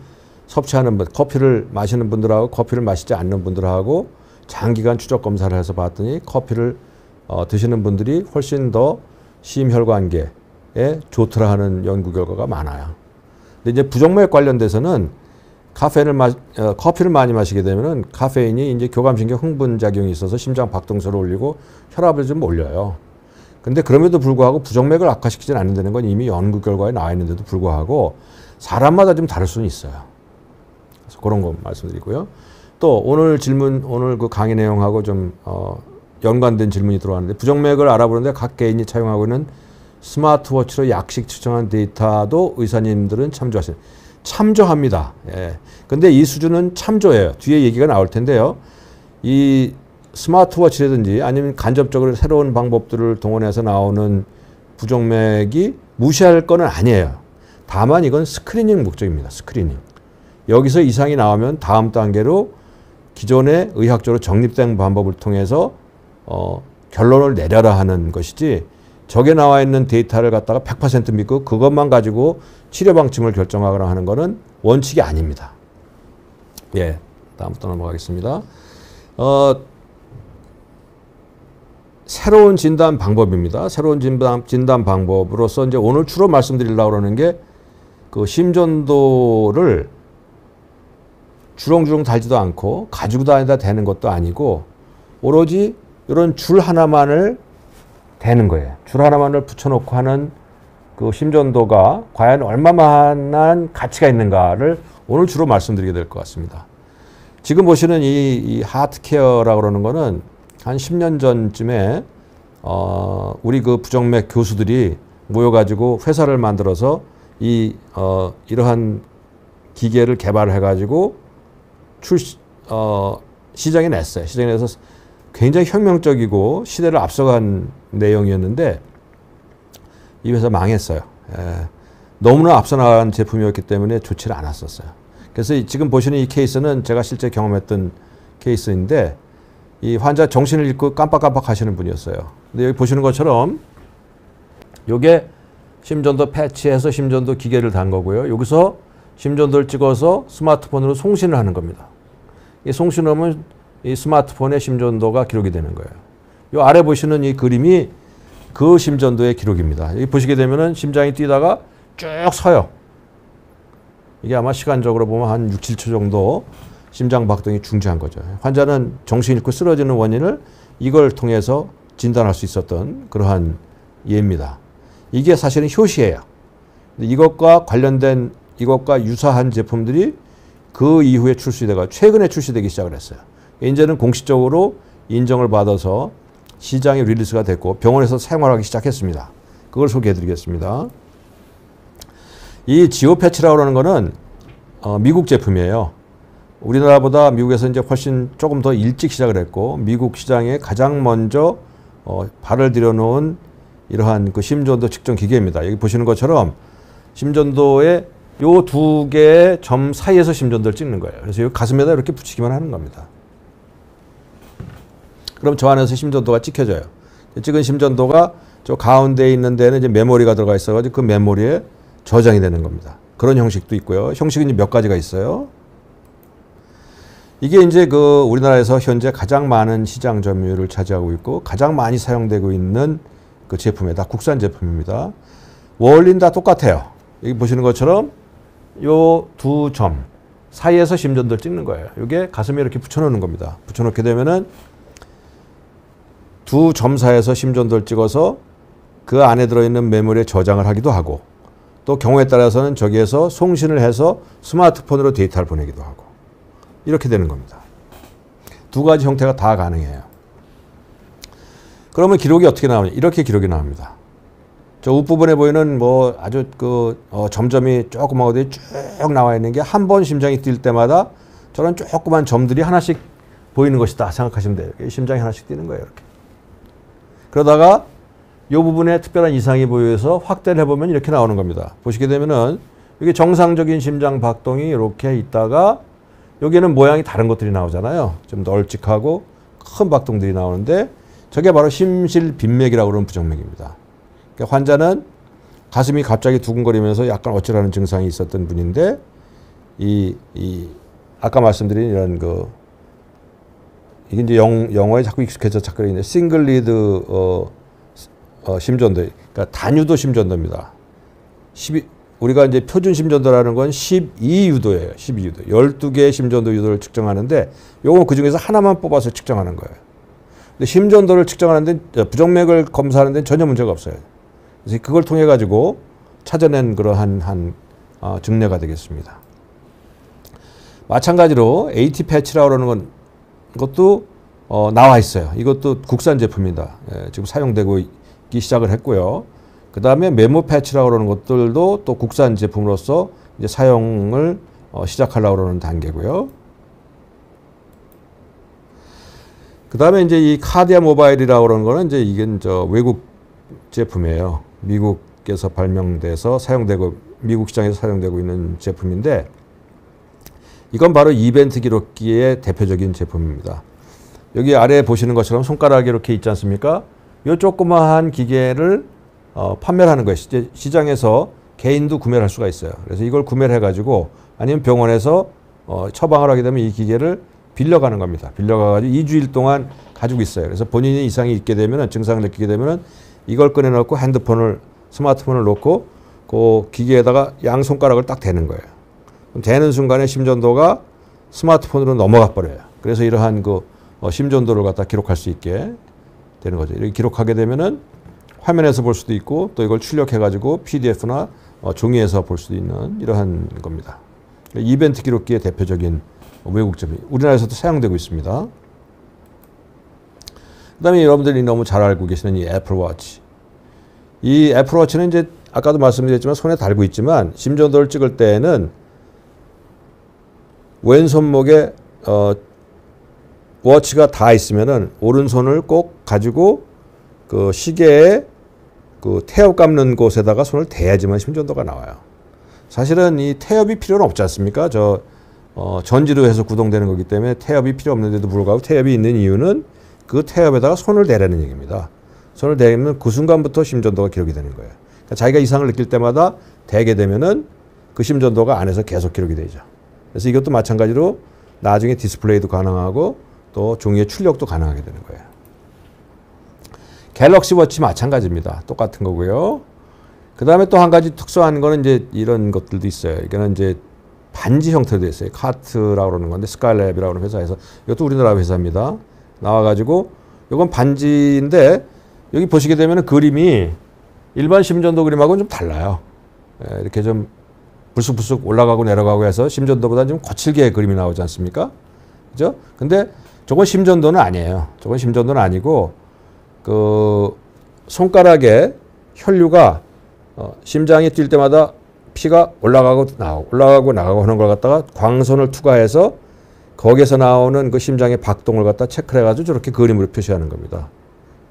섭취하는 분, 커피를 마시는 분들하고 커피를 마시지 않는 분들하고 장기간 추적 검사를 해서 봤더니 커피를 드시는 분들이 훨씬 더 심혈관계에 좋더라 하는 연구 결과가 많아요. 근데 이제 부정맥 관련돼서는 커피를 많이 마시게 되면은 카페인이 이제 교감신경 흥분 작용이 있어서 심장 박동수를 올리고 혈압을 좀 올려요. 근데 그럼에도 불구하고 부정맥을 악화시키지는 않는다는 건 이미 연구 결과에 나와 있는데도 불구하고 사람마다 좀 다를 수는 있어요. 그래서 그런 거 말씀드리고요. 또 오늘 그 강의 내용하고 좀 연관된 질문이 들어왔는데 부정맥을 알아보는데 각 개인이 사용하고 있는 스마트워치로 약식 측정한 데이터도 의사님들은 참조합니다. 예. 근데 이 수준은 참조예요. 뒤에 얘기가 나올 텐데요. 이 스마트워치라든지 아니면 간접적으로 새로운 방법들을 동원해서 나오는 부정맥이 무시할 건 아니에요. 다만 이건 스크리닝 목적입니다. 스크리닝. 여기서 이상이 나오면 다음 단계로 기존의 의학적으로 정립된 방법을 통해서 결론을 내려라 하는 것이지 저게 나와 있는 데이터를 갖다가 100% 믿고 그것만 가지고 치료 방침을 결정하거나 하는 것은 원칙이 아닙니다. 예, 다음부터 넘어가겠습니다. 새로운 진단 방법입니다. 새로운 진단 방법으로서 이제 오늘 주로 말씀드리려고 그러는 게 그 심전도를 주렁주렁 달지도 않고 가지고 다니다 되는 것도 아니고 오로지 이런 줄 하나만을 대는 거예요. 줄 하나만을 붙여놓고 하는 그 심전도가 과연 얼마만한 가치가 있는가를 오늘 주로 말씀드리게 될 것 같습니다. 지금 보시는 이 하트케어라고 그러는 거는 한 10년 전쯤에 우리 그 부정맥 교수들이 모여가지고 회사를 만들어서 이러한 기계를 개발해가지고 시장에 냈어요. 시장에 내서 굉장히 혁명적이고 시대를 앞서간 내용이었는데 이 회사 망했어요. 예. 너무나 앞서 나간 제품이었기 때문에 좋지를 않았었어요. 그래서 지금 보시는 이 케이스는 제가 실제 경험했던 케이스인데 이 환자 정신을 잃고 깜빡깜빡 하시는 분이었어요. 근데 여기 보시는 것처럼 요게 심전도 패치해서 심전도 기계를 단 거고요. 여기서 심전도를 찍어서 스마트폰으로 송신을 하는 겁니다. 이 송신하면 이 스마트폰의 심전도가 기록이 되는 거예요. 요 아래 보시는 이 그림이 그 심전도의 기록입니다. 여기 보시게 되면은 심장이 뛰다가 쭉 서요. 이게 아마 시간적으로 보면 한 6, 7초 정도 심장 박동이 중지한 거죠. 환자는 정신 잃고 쓰러지는 원인을 이걸 통해서 진단할 수 있었던 그러한 예입니다. 이게 사실은 효시예요. 이것과 관련된 이것과 유사한 제품들이 그 이후에 최근에 출시되기 시작을 했어요. 이제는 공식적으로 인정을 받아서 시장에 릴리스가 됐고 병원에서 사용하기 시작했습니다. 그걸 소개해 드리겠습니다. 이 지오 패치라고 하는 거는 미국 제품이에요. 우리나라보다 미국에서 이제 훨씬 조금 더 일찍 시작을 했고 미국 시장에 가장 먼저 발을 들여놓은 이러한 그 심전도 측정 기계입니다. 여기 보시는 것처럼 심전도의 요 두 개의 점 사이에서 심전도를 찍는 거예요. 그래서 이 가슴에다 이렇게 붙이기만 하는 겁니다. 그럼 저 안에서 심전도가 찍혀져요. 찍은 심전도가 저 가운데에 있는 데는 이제 메모리가 들어가 있어가지고 그 메모리에 저장이 되는 겁니다. 그런 형식도 있고요. 형식은 몇 가지가 있어요. 이게 이제 그 우리나라에서 현재 가장 많은 시장 점유율을 차지하고 있고 가장 많이 사용되고 있는 그 제품이다. 국산 제품입니다. 원리는 다 똑같아요. 여기 보시는 것처럼 요 두 점 사이에서 심전도를 찍는 거예요. 이게 가슴에 이렇게 붙여놓는 겁니다. 붙여놓게 되면은 두 점 사이에서 심전도를 찍어서 그 안에 들어있는 메모리에 저장을 하기도 하고 또 경우에 따라서는 저기에서 송신을 해서 스마트폰으로 데이터를 보내기도 하고 이렇게 되는 겁니다. 두 가지 형태가 다 가능해요. 그러면 기록이 어떻게 나오냐? 이렇게 기록이 나옵니다. 저 윗부분에 보이는 뭐 아주 점점이 조그마하게 쭉 나와 있는 게 한 번 심장이 뛸 때마다 저런 조그만 점들이 하나씩 보이는 것이다 생각하시면 돼요. 심장이 하나씩 뛰는 거예요. 이렇게. 그러다가 이 부분에 특별한 이상이 보여서 확대를 해보면 이렇게 나오는 겁니다. 보시게 되면은 이게 정상적인 심장 박동이 이렇게 있다가 여기는 모양이 다른 것들이 나오잖아요. 좀 널찍하고 큰 박동들이 나오는데 저게 바로 심실빈맥이라고 그러는 부정맥입니다. 그러니까 환자는 가슴이 갑자기 두근거리면서 약간 어쩌라는 증상이 있었던 분인데 아까 말씀드린 이런 이게 이제 영어에 자꾸 익숙해져 자꾸 있는데 싱글 리드 심전도, 그러니까 단유도 심전도입니다. 우리가 이제 표준 심전도라는 건 12유도예요. 12유도. 12개의 심전도 유도를 측정하는데 요건 그중에서 하나만 뽑아서 측정하는 거예요. 근데 심전도를 측정하는데 부정맥을 검사하는 데는 전혀 문제가 없어요. 그래서 그걸 통해 가지고 찾아낸 그러한 증례가 되겠습니다. 마찬가지로 AT 패치라고 하는 것도 나와 있어요. 이것도 국산 제품입니다. 지금 사용되고 있기 시작을 했고요. 그 다음에 메모 패치라고 하는 것들도 또 국산 제품으로서 이제 사용을 시작하려고 하는 단계고요. 그 다음에 이제 이 카디아 모바일이라고 하는 거는 이제 이게 외국 제품이에요. 미국에서 발명돼서 미국 시장에서 사용되고 있는 제품인데 이건 바로 이벤트 기록기의 대표적인 제품입니다. 여기 아래에 보시는 것처럼 손가락이 이렇게 있지 않습니까? 이 조그마한 기계를 판매를 하는 거예요. 시장에서 개인도 구매를 할 수가 있어요. 그래서 이걸 구매를 해가지고 아니면 병원에서 처방을 하게 되면 이 기계를 빌려가는 겁니다. 빌려가가지고 2주일 동안 가지고 있어요. 그래서 본인이 이상이 있게 되면, 증상을 느끼게 되면 이걸 꺼내놓고 스마트폰을 놓고 그 기계에다가 양 손가락을 딱 대는 거예요. 대는 순간에 심전도가 스마트폰으로 넘어가 버려요. 그래서 이러한 심전도를 갖다 기록할 수 있게 되는 거죠. 이렇게 기록하게 되면은 화면에서 볼 수도 있고 또 이걸 출력해가지고 PDF나 종이에서 볼 수도 있는 이러한 겁니다. 이벤트 기록기의 대표적인 외국 제품, 우리나라에서도 사용되고 있습니다. 그 다음에 여러분들이 너무 잘 알고 계시는 이 애플워치. 이 애플워치는 이제 아까도 말씀드렸지만 손에 달고 있지만 심전도를 찍을 때에는 왼손목에 워치가 다 있으면은 오른손을 꼭 가지고 그 시계에 그 태엽 감는 곳에다가 손을 대야지만 심전도가 나와요. 사실은 이 태엽이 필요는 없지 않습니까? 전지로 해서 구동되는 거기 때문에 태엽이 필요 없는데도 불구하고 태엽이 있는 이유는 그 태엽에다가 손을 대라는 얘기입니다. 손을 대면 그 순간부터 심전도가 기록이 되는 거예요. 그러니까 자기가 이상을 느낄 때마다 대게 되면은 그 심전도가 안에서 계속 기록이 되죠. 그래서 이것도 마찬가지로 나중에 디스플레이도 가능하고 또 종이의 출력도 가능하게 되는 거예요. 갤럭시 워치 마찬가지입니다. 똑같은 거고요. 그 다음에 또 한 가지 특수한 거는 이제 이런 것들도 있어요. 이거는 이제 반지 형태로 되어 있어요. 카트라고 그러는 건데 스칼랩이라고 하는 회사에서, 이것도 우리나라 회사입니다. 나와가지고 이건 반지인데 여기 보시게 되면 그림이 일반 심전도 그림하고는 좀 달라요. 이렇게 좀 불쑥불쑥 올라가고 내려가고 해서 심전도보다 좀 거칠게 그림이 나오지 않습니까? 그죠? 근데 저건 심전도는 아니에요. 저건 심전도는 아니고 그 손가락에 혈류가 심장이 뛸 때마다 피가 올라가고 나가고 하는 걸 갖다가 광선을 투과해서 거기에서 나오는 그 심장의 박동을 갖다 체크를 해가지고 저렇게 그림으로 표시하는 겁니다.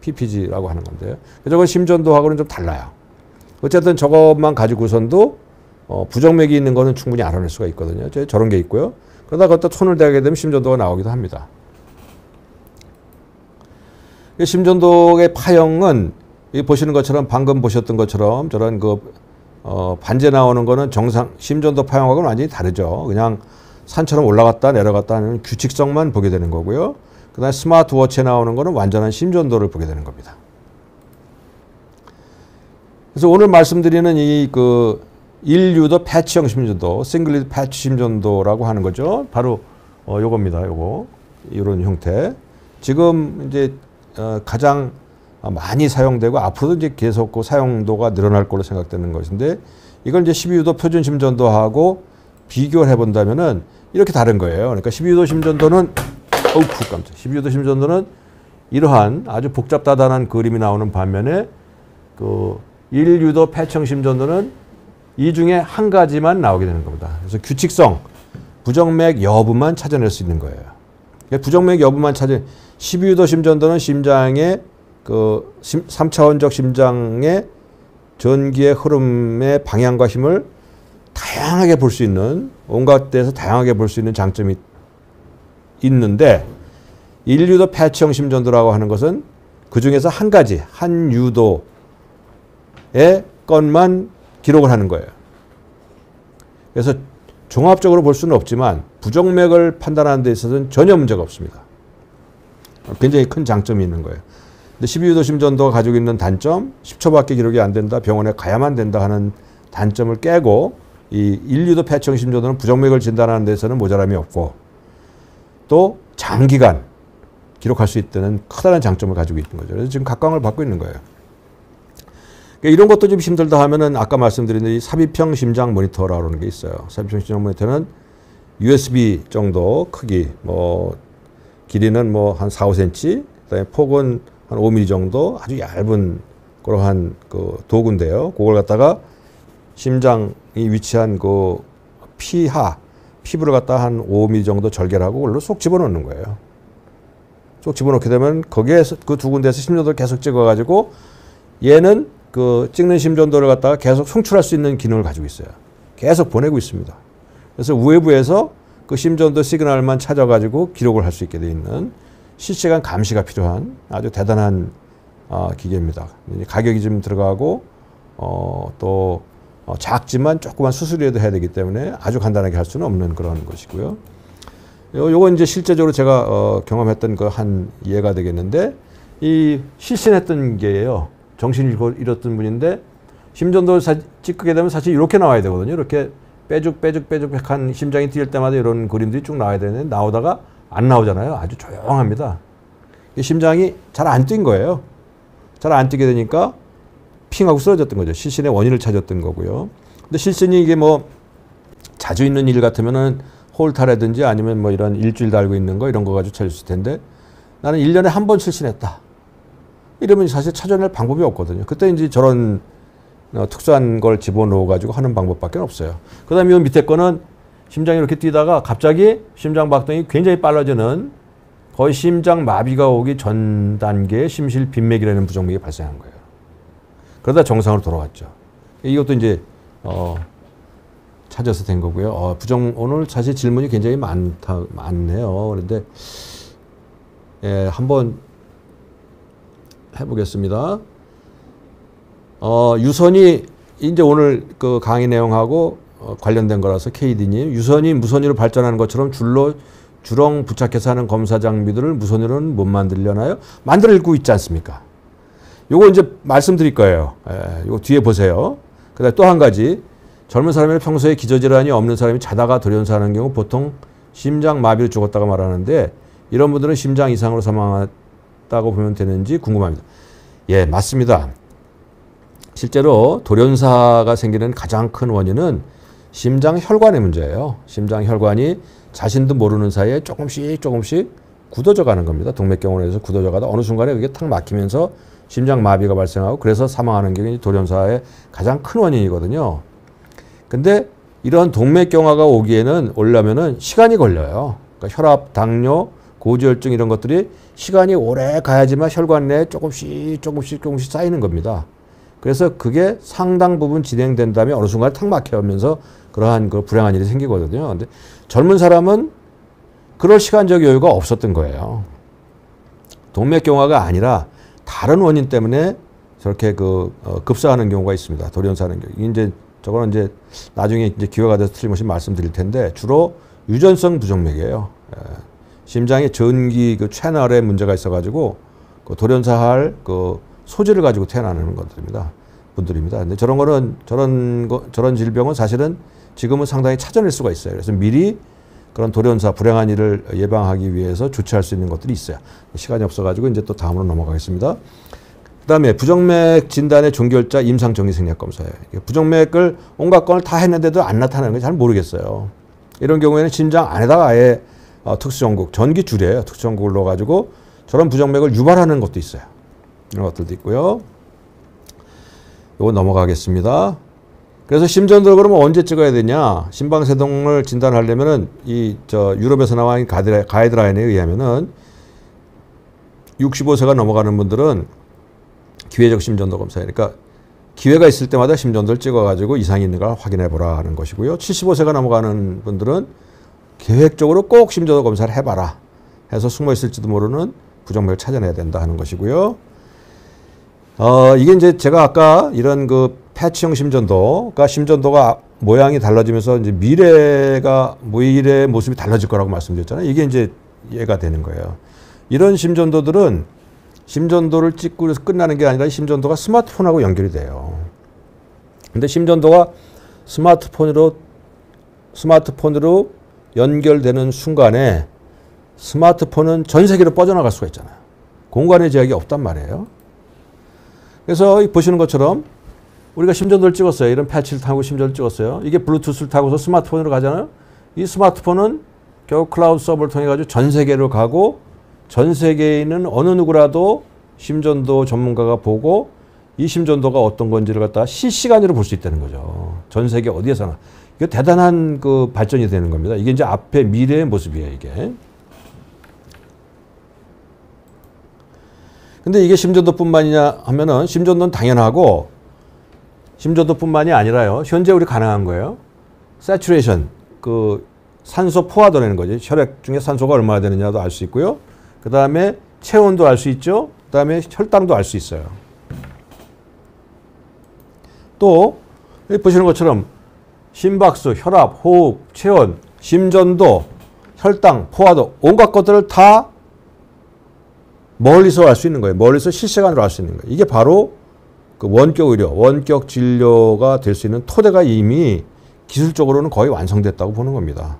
PPG라고 하는 건데요. 저건 심전도하고는 좀 달라요. 어쨌든 저것만 가지고선도 부정맥이 있는 거는 충분히 알아낼 수가 있거든요. 저런 게 있고요. 그러다 거기다 손을 대게 되면 심전도가 나오기도 합니다. 심전도의 파형은 보시는 것처럼 방금 보셨던 것처럼 저런 반지에 나오는 거는 정상 심전도 파형하고는 완전히 다르죠. 그냥 산처럼 올라갔다 내려갔다 하는 규칙성만 보게 되는 거고요. 그 다음에 스마트워치에 나오는 거는 완전한 심전도를 보게 되는 겁니다. 그래서 오늘 말씀드리는 이 1유도 패치형 심전도, 싱글리드 패치 심전도라고 하는 거죠. 바로 요겁니다. 이런 형태. 지금 이제 가장 많이 사용되고 앞으로도 이제 계속 그 사용도가 늘어날 걸로 생각되는 것인데, 이걸 이제 12유도 표준 심전도하고 비교를 해본다면은 이렇게 다른 거예요. 그러니까 12유도 심전도는 12유도 심전도는 이러한 아주 복잡다단한 그림이 나오는 반면에 1유도 폐청 심전도는 이 중에 한 가지만 나오게 되는 겁니다. 그래서 규칙성, 부정맥 여부만 찾아낼 수 있는 거예요. 부정맥 여부만 찾아 12유도 심전도는 심장의 그 3차원적 심장의 전기의 흐름의 방향과 힘을 다양하게 볼 수 있는, 온갖 데서 다양하게 볼 수 있는 장점이 있는데 1유도 폐청 심전도라고 하는 것은 그 중에서 한 가지, 한 유도의 것만 기록을 하는 거예요. 그래서 종합적으로 볼 수는 없지만 부정맥을 판단하는 데 있어서는 전혀 문제가 없습니다. 굉장히 큰 장점이 있는 거예요. 근데 12유도 심전도가 가지고 있는 단점, 10초밖에 기록이 안 된다, 병원에 가야만 된다 하는 단점을 깨고 이 1유도 폐청 심전도는 부정맥을 진단하는 데서는 모자람이 없고 또 장기간 기록할 수 있다는 커다란 장점을 가지고 있는 거죠. 그래서 지금 각광을 받고 있는 거예요. 그러니까 이런 것도 좀 힘들다 하면은 아까 말씀드린 이 삽입형 심장 모니터라고 하는 게 있어요. 삽입형 심장 모니터는 USB 정도 크기, 뭐 길이는 뭐 한 4, 5cm, 그다음에 폭은 한 5mm 정도 아주 얇은 그러한 그 도구인데요. 그걸 갖다가 심장이 위치한 그 피부를 갖다 한 5mm 정도 절개하고 그걸로 쏙 집어넣는 거예요. 쏙 집어넣게 되면 거기에서 그 두 군데에서 심전도를 계속 찍어가지고 얘는 그 찍는 심전도를 갖다가 계속 송출할 수 있는 기능을 가지고 있어요. 계속 보내고 있습니다. 그래서 외부에서 그 심전도 시그널만 찾아가지고 기록을 할 수 있게 되어 있는 실시간 감시가 필요한 아주 대단한 기계입니다. 가격이 좀 들어가고 또 작지만 조그만 수술이라도 해야 되기 때문에 아주 간단하게 할 수는 없는 그런 것이고요. 요건 이제 실제적으로 제가 경험했던 그 한 예가 되겠는데 이 실신했던 게예요. 정신을 잃었던 분인데 심전도를 찍게 되면 사실 이렇게 나와야 되거든요. 이렇게 빼죽빼죽한 심장이 뛸 때마다 이런 그림들이 쭉 나와야 되는데 나오다가 안 나오잖아요. 아주 조용합니다. 심장이 잘 안 뛴 거예요. 잘 안 뛰게 되니까 핑하고 쓰러졌던 거죠. 실신의 원인을 찾았던 거고요. 근데 실신이 이게 뭐 자주 있는 일 같으면은 홀타라든지 아니면 뭐 이런 일주일 달고 있는 거 이런 거 가지고 찾을 수 있을 텐데 나는 1년에 한 번 실신했다. 이러면 사실 찾아낼 방법이 없거든요. 그때 이제 저런 특수한 걸 집어넣어 가지고 하는 방법밖에 없어요. 그 다음에 이 밑에 거는 심장이 이렇게 뛰다가 갑자기 심장 박동이 굉장히 빨라지는 거의 심장 마비가 오기 전 단계의 심실 빈맥이라는 부정맥이 발생한 거예요. 그러다 정상으로 돌아왔죠. 이것도 이제 찾아서 된 거고요. 오늘 사실 질문이 굉장히 많네요. 그런데 예, 한번 해보겠습니다. 유선이 이제 오늘 그 강의 내용하고 관련된 거라서 KD님 유선이 무선이로 발전하는 것처럼 주렁 부착해서 하는 검사 장비들을 무선으로는 못 만들려나요? 만들고 있지 않습니까? 요거 이제 말씀드릴 거예요. 요거 뒤에 보세요. 그다음에 또 한 가지 젊은 사람이 평소에 기저질환이 없는 사람이 자다가 돌연사하는 경우 보통 심장 마비로 죽었다고 말하는데 이런 분들은 심장 이상으로 사망했다고 보면 되는지 궁금합니다. 예, 맞습니다. 실제로 돌연사가 생기는 가장 큰 원인은 심장 혈관의 문제예요. 심장 혈관이 자신도 모르는 사이에 조금씩 굳어져 가는 겁니다. 동맥경화에서 굳어져 가다 어느 순간에 그게 탁 막히면서 심장 마비가 발생하고 그래서 사망하는 게 돌연사의 가장 큰 원인이거든요. 근데 이런 동맥경화가 오려면은 시간이 걸려요. 그러니까 혈압, 당뇨, 고지혈증 이런 것들이 시간이 오래 가야지만 혈관 내에 조금씩 쌓이는 겁니다. 그래서 그게 상당 부분 진행된 다음에 어느 순간에 탁 막혀오면서 그러한 그 불행한 일이 생기거든요. 근데 젊은 사람은 그럴 시간적 여유가 없었던 거예요. 동맥경화가 아니라 다른 원인 때문에 저렇게 급사하는 경우가 있습니다. 돌연사하는 경우. 이제 저거는 이제 나중에 이제 기회가 돼서 틀림없이 말씀드릴 텐데 주로 유전성 부정맥이에요. 심장의 전기 그 채널에 문제가 있어가지고 그 돌연사할 그 소질을 가지고 태어나는 분들입니다. 근데 저런 질병은 사실은 지금은 상당히 찾아낼 수가 있어요. 그래서 미리 그런 돌연사 불행한 일을 예방하기 위해서 조치할 수 있는 것들이 있어요. 시간이 없어가지고 이제 또 다음으로 넘어가겠습니다. 그다음에 부정맥 진단의 종결자 임상정기생리학 검사예요. 부정맥을 온갖 건을 다 했는데도 안 나타나는 걸 잘 모르겠어요. 이런 경우에는 심장 안에다가 아예 특수전극, 전기줄이에요. 특수전극을 넣어가지고 저런 부정맥을 유발하는 것도 있어요. 이런 것들도 있고요. 요거 넘어가겠습니다. 그래서 심전도를 그러면 언제 찍어야 되냐? 심방세동을 진단하려면은 유럽에서 나와 있는 가이드라인에 의하면은 65세가 넘어가는 분들은 기회적 심전도 검사. 그러니까 기회가 있을 때마다 심전도를 찍어가지고 이상이 있는가 확인해 보라 하는 것이고요. 75세가 넘어가는 분들은 계획적으로 꼭 심전도 검사를 해봐라 해서 숨어 있을지도 모르는 부정맥을 찾아내야 된다 하는 것이고요. 이게 이제 제가 아까 이런 그 패치형 심전도가 심전도가 모양이 달라지면서 이제 미래의 모습이 달라질 거라고 말씀드렸잖아요. 이게 이제 이해가 되는 거예요. 이런 심전도들은 심전도를 찍고 그래서 끝나는 게 아니라 심전도가 스마트폰하고 연결이 돼요. 근데 심전도가 스마트폰으로 연결되는 순간에 스마트폰은 전 세계로 뻗어나갈 수가 있잖아요. 공간의 제약이 없단 말이에요. 그래서 보시는 것처럼 우리가 심전도를 찍었어요. 이런 패치를 타고 심전도를 찍었어요. 이게 블루투스를 타고서 스마트폰으로 가잖아요. 이 스마트폰은 결국 클라우드 서버를 통해 가지고 전 세계로 가고 전 세계에 있는 어느 누구라도 심전도 전문가가 보고 이 심전도가 어떤 건지를 갖다가 실시간으로 볼 수 있다는 거죠. 전 세계 어디에서나. 이게 대단한 그 발전이 되는 겁니다. 이게 이제 앞에 미래의 모습이에요, 이게. 근데 이게 심전도뿐만이냐 하면은 심전도는 당연하고 심전도뿐만이 아니라요. 현재 우리 가능한 거예요. 세츄레이션, 그 산소 포화도라는 거지. 혈액 중에 산소가 얼마나 되느냐도 알 수 있고요. 그 다음에 체온도 알 수 있죠. 그 다음에 혈당도 알 수 있어요. 또 보시는 것처럼 심박수, 혈압, 호흡, 체온, 심전도, 혈당, 포화도 온갖 것들을 다 멀리서 알 수 있는 거예요. 멀리서 실시간으로 알 수 있는 거예요. 이게 바로 그 원격 의료, 원격 진료가 될 수 있는 토대가 이미 기술적으로는 거의 완성됐다고 보는 겁니다.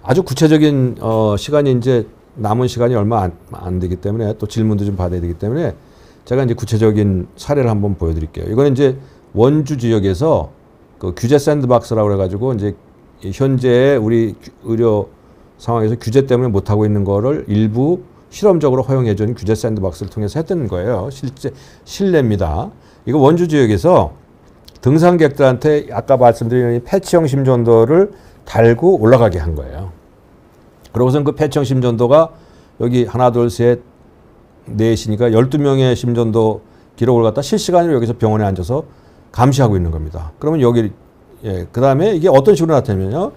아주 구체적인 시간이 이제 남은 시간이 얼마 안 되기 때문에 또 질문도 좀 받아야 되기 때문에 제가 이제 구체적인 사례를 한번 보여드릴게요. 이거는 이제 원주 지역에서 그 규제 샌드박스라고 그래가지고 이제 현재 우리 의료 상황에서 규제 때문에 못하고 있는 거를 일부 실험적으로 허용해준 규제 샌드박스를 통해서 했던 거예요. 실내입니다. 이거 원주 지역에서 등산객들한테 아까 말씀드린 패치형 심전도를 달고 올라가게 한 거예요. 그러고선 그 패치형 심전도가 여기 하나, 둘, 셋, 넷이니까 12명의 심전도 기록을 갖다 실시간으로 여기서 병원에 앉아서 감시하고 있는 겁니다. 그러면 여기, 그 다음에 이게 어떤 식으로 나타나면요.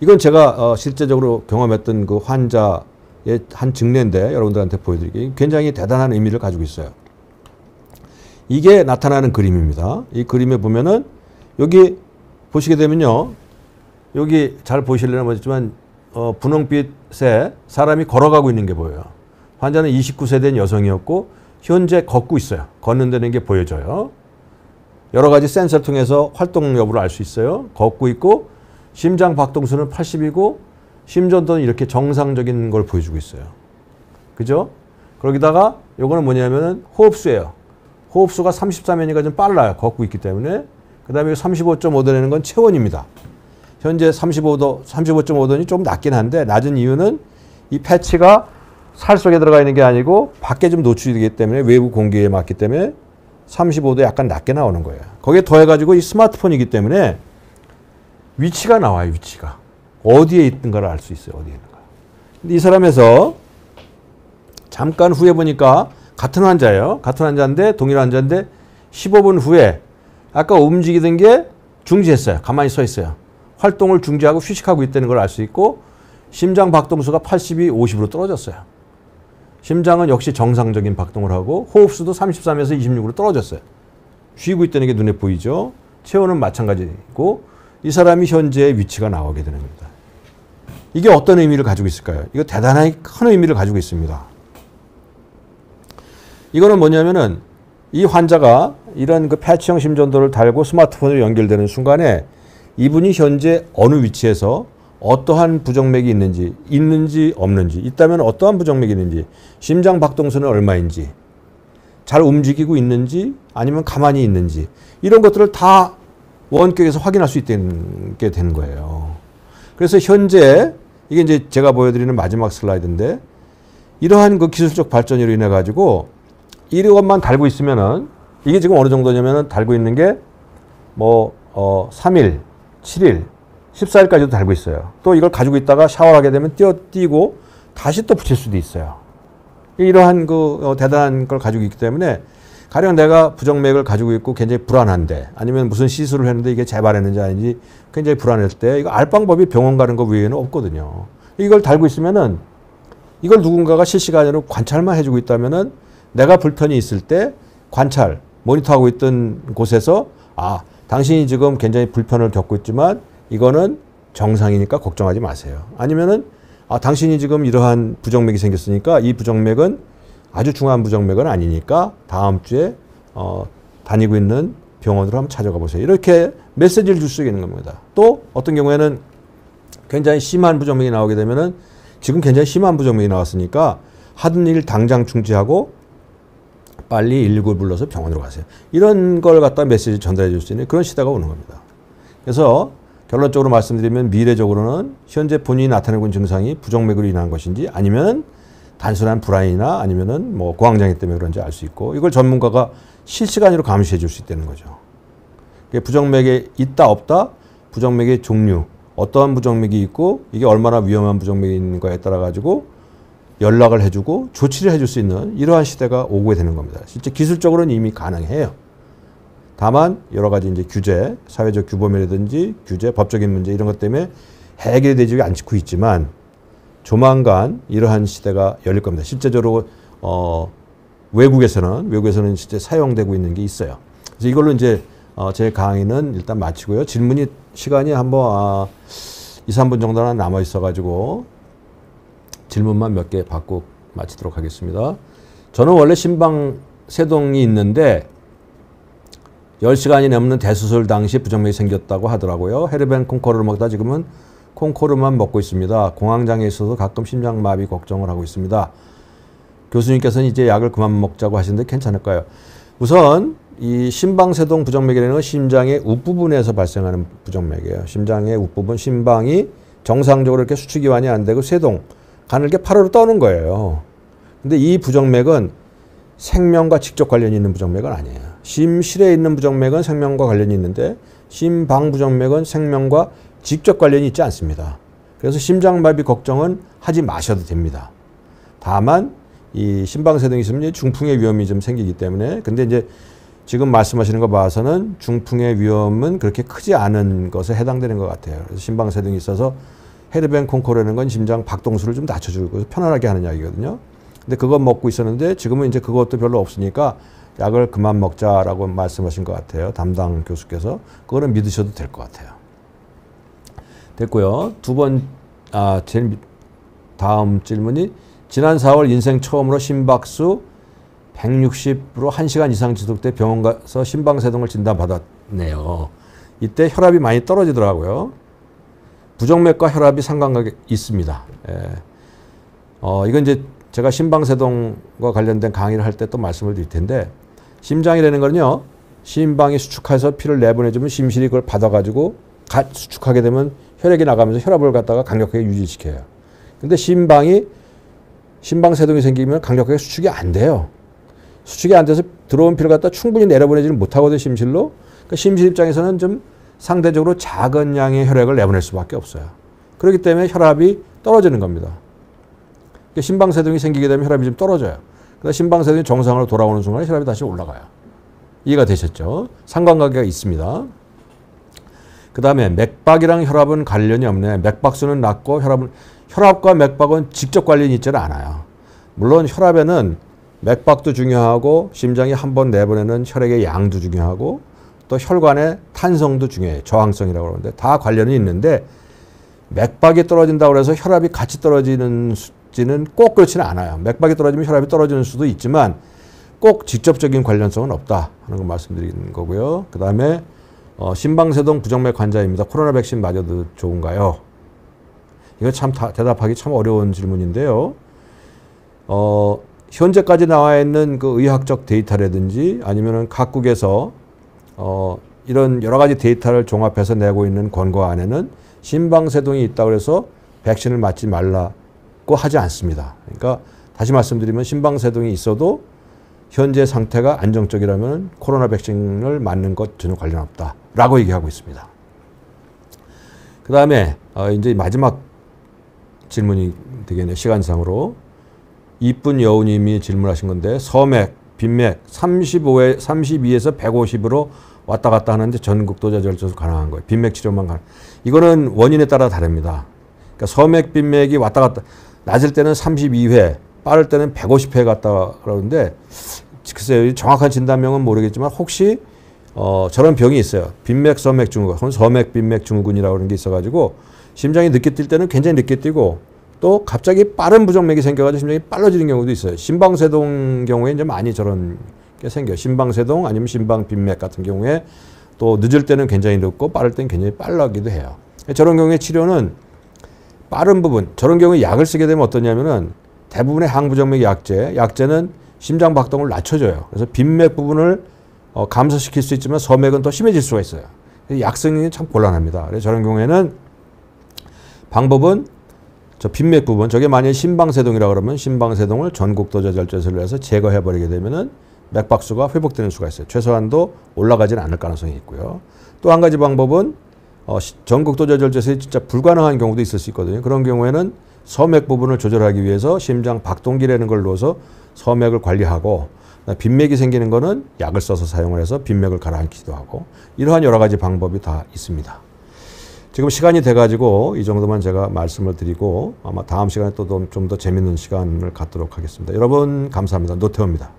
이건 제가 실제적으로 경험했던 그 환자의 한 증례인데 여러분들한테 보여드릴게요. 굉장히 대단한 의미를 가지고 있어요. 이게 나타나는 그림입니다. 이 그림에 보면은 여기 보시게 되면요. 여기 잘 보시려나 모르겠지만 분홍빛에 사람이 걸어가고 있는 게 보여요. 환자는 29세 된 여성이었고 현재 걷고 있어요. 걷는다는 게 보여져요. 여러 가지 센서를 통해서 활동 여부를 알 수 있어요. 걷고 있고 심장 박동수는 80이고 심전도는 이렇게 정상적인 걸 보여주고 있어요. 그죠? 거기다가 요거는 뭐냐면은 호흡수예요. 호흡수가 33이니까 좀 빨라요. 걷고 있기 때문에. 그 다음에 35.5도 되는 건 체온입니다. 현재 35.5도니 좀 낮긴 한데 낮은 이유는 이 패치가 살 속에 들어가 있는 게 아니고 밖에 좀 노출이 되기 때문에 외부 공기에 맞기 때문에 35도 약간 낮게 나오는 거예요. 거기에 더해가지고 이 스마트폰이기 때문에 위치가 나와요. 위치가. 어디에 있는가를 알 수 있어요. 어디에 있는가. 근데 이 사람에서 잠깐 후에 보니까 같은 환자예요. 같은 환자인데 동일한 환자인데 15분 후에 아까 움직이던 게 중지했어요. 가만히 서 있어요. 활동을 중지하고 휴식하고 있다는 걸 알 수 있고 심장 박동수가 80이 50으로 떨어졌어요. 심장은 역시 정상적인 박동을 하고 호흡수도 33에서 26으로 떨어졌어요. 쉬고 있다는 게 눈에 보이죠. 체온은 마찬가지고 이 사람이 현재의 위치가 나오게 되는 겁니다. 이게 어떤 의미를 가지고 있을까요? 이거 대단하게 큰 의미를 가지고 있습니다. 이거는 뭐냐면은 이 환자가 이런 그 패치형 심전도를 달고 스마트폰으로 연결되는 순간에 이분이 현재 어느 위치에서 어떠한 부정맥이 있는지 없는지, 있다면 어떠한 부정맥이 있는지, 심장 박동수는 얼마인지, 잘 움직이고 있는지 아니면 가만히 있는지 이런 것들을 다 원격에서 확인할 수 있게 되는 거예요. 그래서 현재 이게 이제 제가 보여드리는 마지막 슬라이드인데 이러한 그 기술적 발전으로 인해 가지고 이것만 달고 있으면은 이게 지금 어느 정도냐면은 달고 있는 게 뭐 3일, 7일, 14일까지도 달고 있어요. 또 이걸 가지고 있다가 샤워하게 되면 띄고 다시 또 붙일 수도 있어요. 이러한 그 대단한 걸 가지고 있기 때문에 가령 내가 부정맥을 가지고 있고 굉장히 불안한데 아니면 무슨 시술을 했는데 이게 재발했는지 아닌지 굉장히 불안할 때 이거 알 방법이 병원 가는 거 외에는 없거든요. 이걸 달고 있으면은 이걸 누군가가 실시간으로 관찰만 해주고 있다면은 내가 불편이 있을 때 관찰, 모니터하고 있던 곳에서 당신이 지금 굉장히 불편을 겪고 있지만 이거는 정상이니까 걱정하지 마세요. 아니면은 당신이 지금 이러한 부정맥이 생겼으니까 이 부정맥은 아주 중요한 부정맥은 아니니까 다음 주에 다니고 있는 병원으로 한번 찾아가 보세요. 이렇게 메시지를 줄 수 있는 겁니다. 또 어떤 경우에는 굉장히 심한 부정맥이 나오게 되면은 지금 굉장히 심한 부정맥이 나왔으니까 하던 일 당장 중지하고 빨리 119를 불러서 병원으로 가세요. 이런 걸 갖다 메시지 전달해 줄 수 있는 그런 시대가 오는 겁니다. 그래서 결론적으로 말씀드리면 미래적으로는 현재 본인이 나타내고 있는 증상이 부정맥으로 인한 것인지 아니면 단순한 불안이나 아니면은 뭐 고황장애 때문에 그런지 알 수 있고 이걸 전문가가 실시간으로 감시해 줄 수 있다는 거죠. 부정맥이 있다 없다, 부정맥의 종류, 어떠한 부정맥이 있고 이게 얼마나 위험한 부정맥인가에 따라 가지고 연락을 해주고 조치를 해줄 수 있는 이러한 시대가 오게 되는 겁니다. 실제 기술적으로는 이미 가능해요. 다만 여러 가지 이제 규제, 사회적 규범이라든지 규제, 법적인 문제 이런 것 때문에 해결이 되지 않고 있지만 조만간 이러한 시대가 열릴 겁니다. 실제적으로 외국에서는 실제 사용되고 있는 게 있어요. 그래서 이걸로 이제 제 강의는 일단 마치고요. 질문이 시간이 한번 2, 3분 정도나 남아 있어가지고 질문만 몇 개 받고 마치도록 하겠습니다. 저는 원래 심방세동이 있는데 10시간이 넘는 대수술 당시 부정맥이 생겼다고 하더라고요. 헤르벤 콩코르를 먹다 지금은 콩코르만 먹고 있습니다. 공황장애에 있어서 가끔 심장마비 걱정을 하고 있습니다. 교수님께서는 이제 약을 그만 먹자고 하시는데 괜찮을까요? 우선 이 심방세동 부정맥이라는 건 심장의 윗부분에서 발생하는 부정맥이에요. 심장의 윗부분, 심방이 정상적으로 이렇게 수축이완이 안 되고 세동, 가늘게 팔으로 떠는 거예요. 근데 이 부정맥은 생명과 직접 관련이 있는 부정맥은 아니에요. 심실에 있는 부정맥은 생명과 관련이 있는데 심방 부정맥은 생명과 직접 관련이 있지 않습니다. 그래서 심장마비 걱정은 하지 마셔도 됩니다. 다만 이 심방세동이 있으면 중풍의 위험이 좀 생기기 때문에 근데 이제 지금 말씀하시는 거 봐서는 중풍의 위험은 그렇게 크지 않은 것에 해당되는 것 같아요. 그래서 심방세동이 있어서 헤르벤 콩코르라는 건 심장 박동수를 좀 낮춰주고 편안하게 하는 약이거든요. 근데 그거 먹고 있었는데 지금은 이제 그것도 별로 없으니까 약을 그만 먹자라고 말씀하신 것 같아요. 담당 교수께서. 그거는 믿으셔도 될 것 같아요. 됐고요. 제일 다음 질문이 지난 4월 인생 처음으로 심박수 160으로 1시간 이상 지속돼 병원 가서 심방세동을 진단받았네요. 이때 혈압이 많이 떨어지더라고요. 부정맥과 혈압이 상관관계 있습니다. 예. 이건 이제 제가 심방세동과 관련된 강의를 할 때 또 말씀을 드릴 텐데 심장이라는 거는요. 심방이 수축해서 피를 내보내주면 심실이 그걸 받아가지고 수축하게 되면 혈액이 나가면서 혈압을 갖다가 강력하게 유지시켜요. 근데 심방세동이 생기면 강력하게 수축이 안 돼요. 수축이 안 돼서 들어온 피를 갖다 충분히 내려보내지는 못하거든요. 심실로. 그러니까 심실 입장에서는 좀 상대적으로 작은 양의 혈액을 내보낼 수밖에 없어요. 그렇기 때문에 혈압이 떨어지는 겁니다. 그러니까 심방세동이 생기게 되면 혈압이 좀 떨어져요. 그래서 심방세동이 정상으로 돌아오는 순간에 혈압이 다시 올라가요. 이해가 되셨죠? 상관관계가 있습니다. 그 다음에 맥박이랑 혈압은 관련이 없네. 맥박수는 낮고 혈압과 맥박은 직접 관련이 있지는 않아요. 물론 혈압에는 맥박도 중요하고 심장이 한 번 내보내는 혈액의 양도 중요하고 또 혈관의 탄성도 중요해요. 저항성이라고 그러는데 다 관련이 있는데 맥박이 떨어진다고 해서 혈압이 같이 떨어지는지는 꼭 그렇지는 않아요. 맥박이 떨어지면 혈압이 떨어지는 수도 있지만 꼭 직접적인 관련성은 없다 하는 거 말씀드리는 거고요. 그 다음에 심방세동 부정맥 환자입니다. 코로나 백신 맞아도 좋은가요? 이거 참 대답하기 참 어려운 질문인데요. 현재까지 나와 있는 그 의학적 데이터라든지 아니면은 각국에서 이런 여러 가지 데이터를 종합해서 내고 있는 권고 안에는 심방세동이 있다고 해서 백신을 맞지 말라고 하지 않습니다. 그러니까 다시 말씀드리면 심방세동이 있어도 현재 상태가 안정적이라면 코로나 백신을 맞는 것 전혀 관련 없다라고 얘기하고 있습니다. 그 다음에 이제 마지막 질문이 되겠네요. 시간상으로. 이쁜 여우님이 질문하신 건데 서맥, 빈맥 32에서 150으로 왔다 갔다 하는데 전극도자 절제도 가능한 거예요. 빈맥 치료만 가능. 이거는 원인에 따라 다릅니다. 그러니까 서맥, 빈맥이 왔다 갔다 낮을 때는 32회, 빠를 때는 150회 갔다 그러는데 글쎄요. 정확한 진단명은 모르겠지만 혹시 저런 병이 있어요. 빈맥, 서맥 증후군, 혹은 서맥, 빈맥 증후군이라고 하는 게 있어가지고 심장이 늦게 뛸 때는 굉장히 늦게 뛰고 또 갑자기 빠른 부정맥이 생겨가지고 심장이 빨라지는 경우도 있어요. 심방세동 경우에 이제 많이 저런 게 생겨요. 심방세동 아니면 심방빈맥 같은 경우에 또 늦을 때는 굉장히 늦고 빠를 때는 굉장히 빨라지기도 해요. 저런 경우에 치료는 빠른 부분, 저런 경우에 약을 쓰게 되면 어떠냐면은 대부분의 항부정맥 약제는 심장 박동을 낮춰줘요. 그래서 빈맥 부분을 감소시킬 수 있지만 서맥은 더 심해질 수가 있어요. 약 쓰는 게 참 곤란합니다. 그래서 저런 경우에는 방법은 저 빈맥 부분, 저게 만약에 심방세동이라고 그러면 심방세동을 전극도자 절제술로 해서 제거해버리게 되면은 맥박수가 회복되는 수가 있어요. 최소한도 올라가지는 않을 가능성이 있고요. 또 한 가지 방법은 전극도자 절제술이 진짜 불가능한 경우도 있을 수 있거든요. 그런 경우에는 서맥 부분을 조절하기 위해서 심장 박동기라는 걸 넣어서 서맥을 관리하고 빈맥이 생기는 거는 약을 써서 사용을 해서 빈맥을 가라앉히기도 하고 이러한 여러 가지 방법이 다 있습니다. 지금 시간이 돼가지고 이 정도만 제가 말씀을 드리고 아마 다음 시간에 또 좀 더 재밌는 시간을 갖도록 하겠습니다. 여러분 감사합니다. 노태우입니다.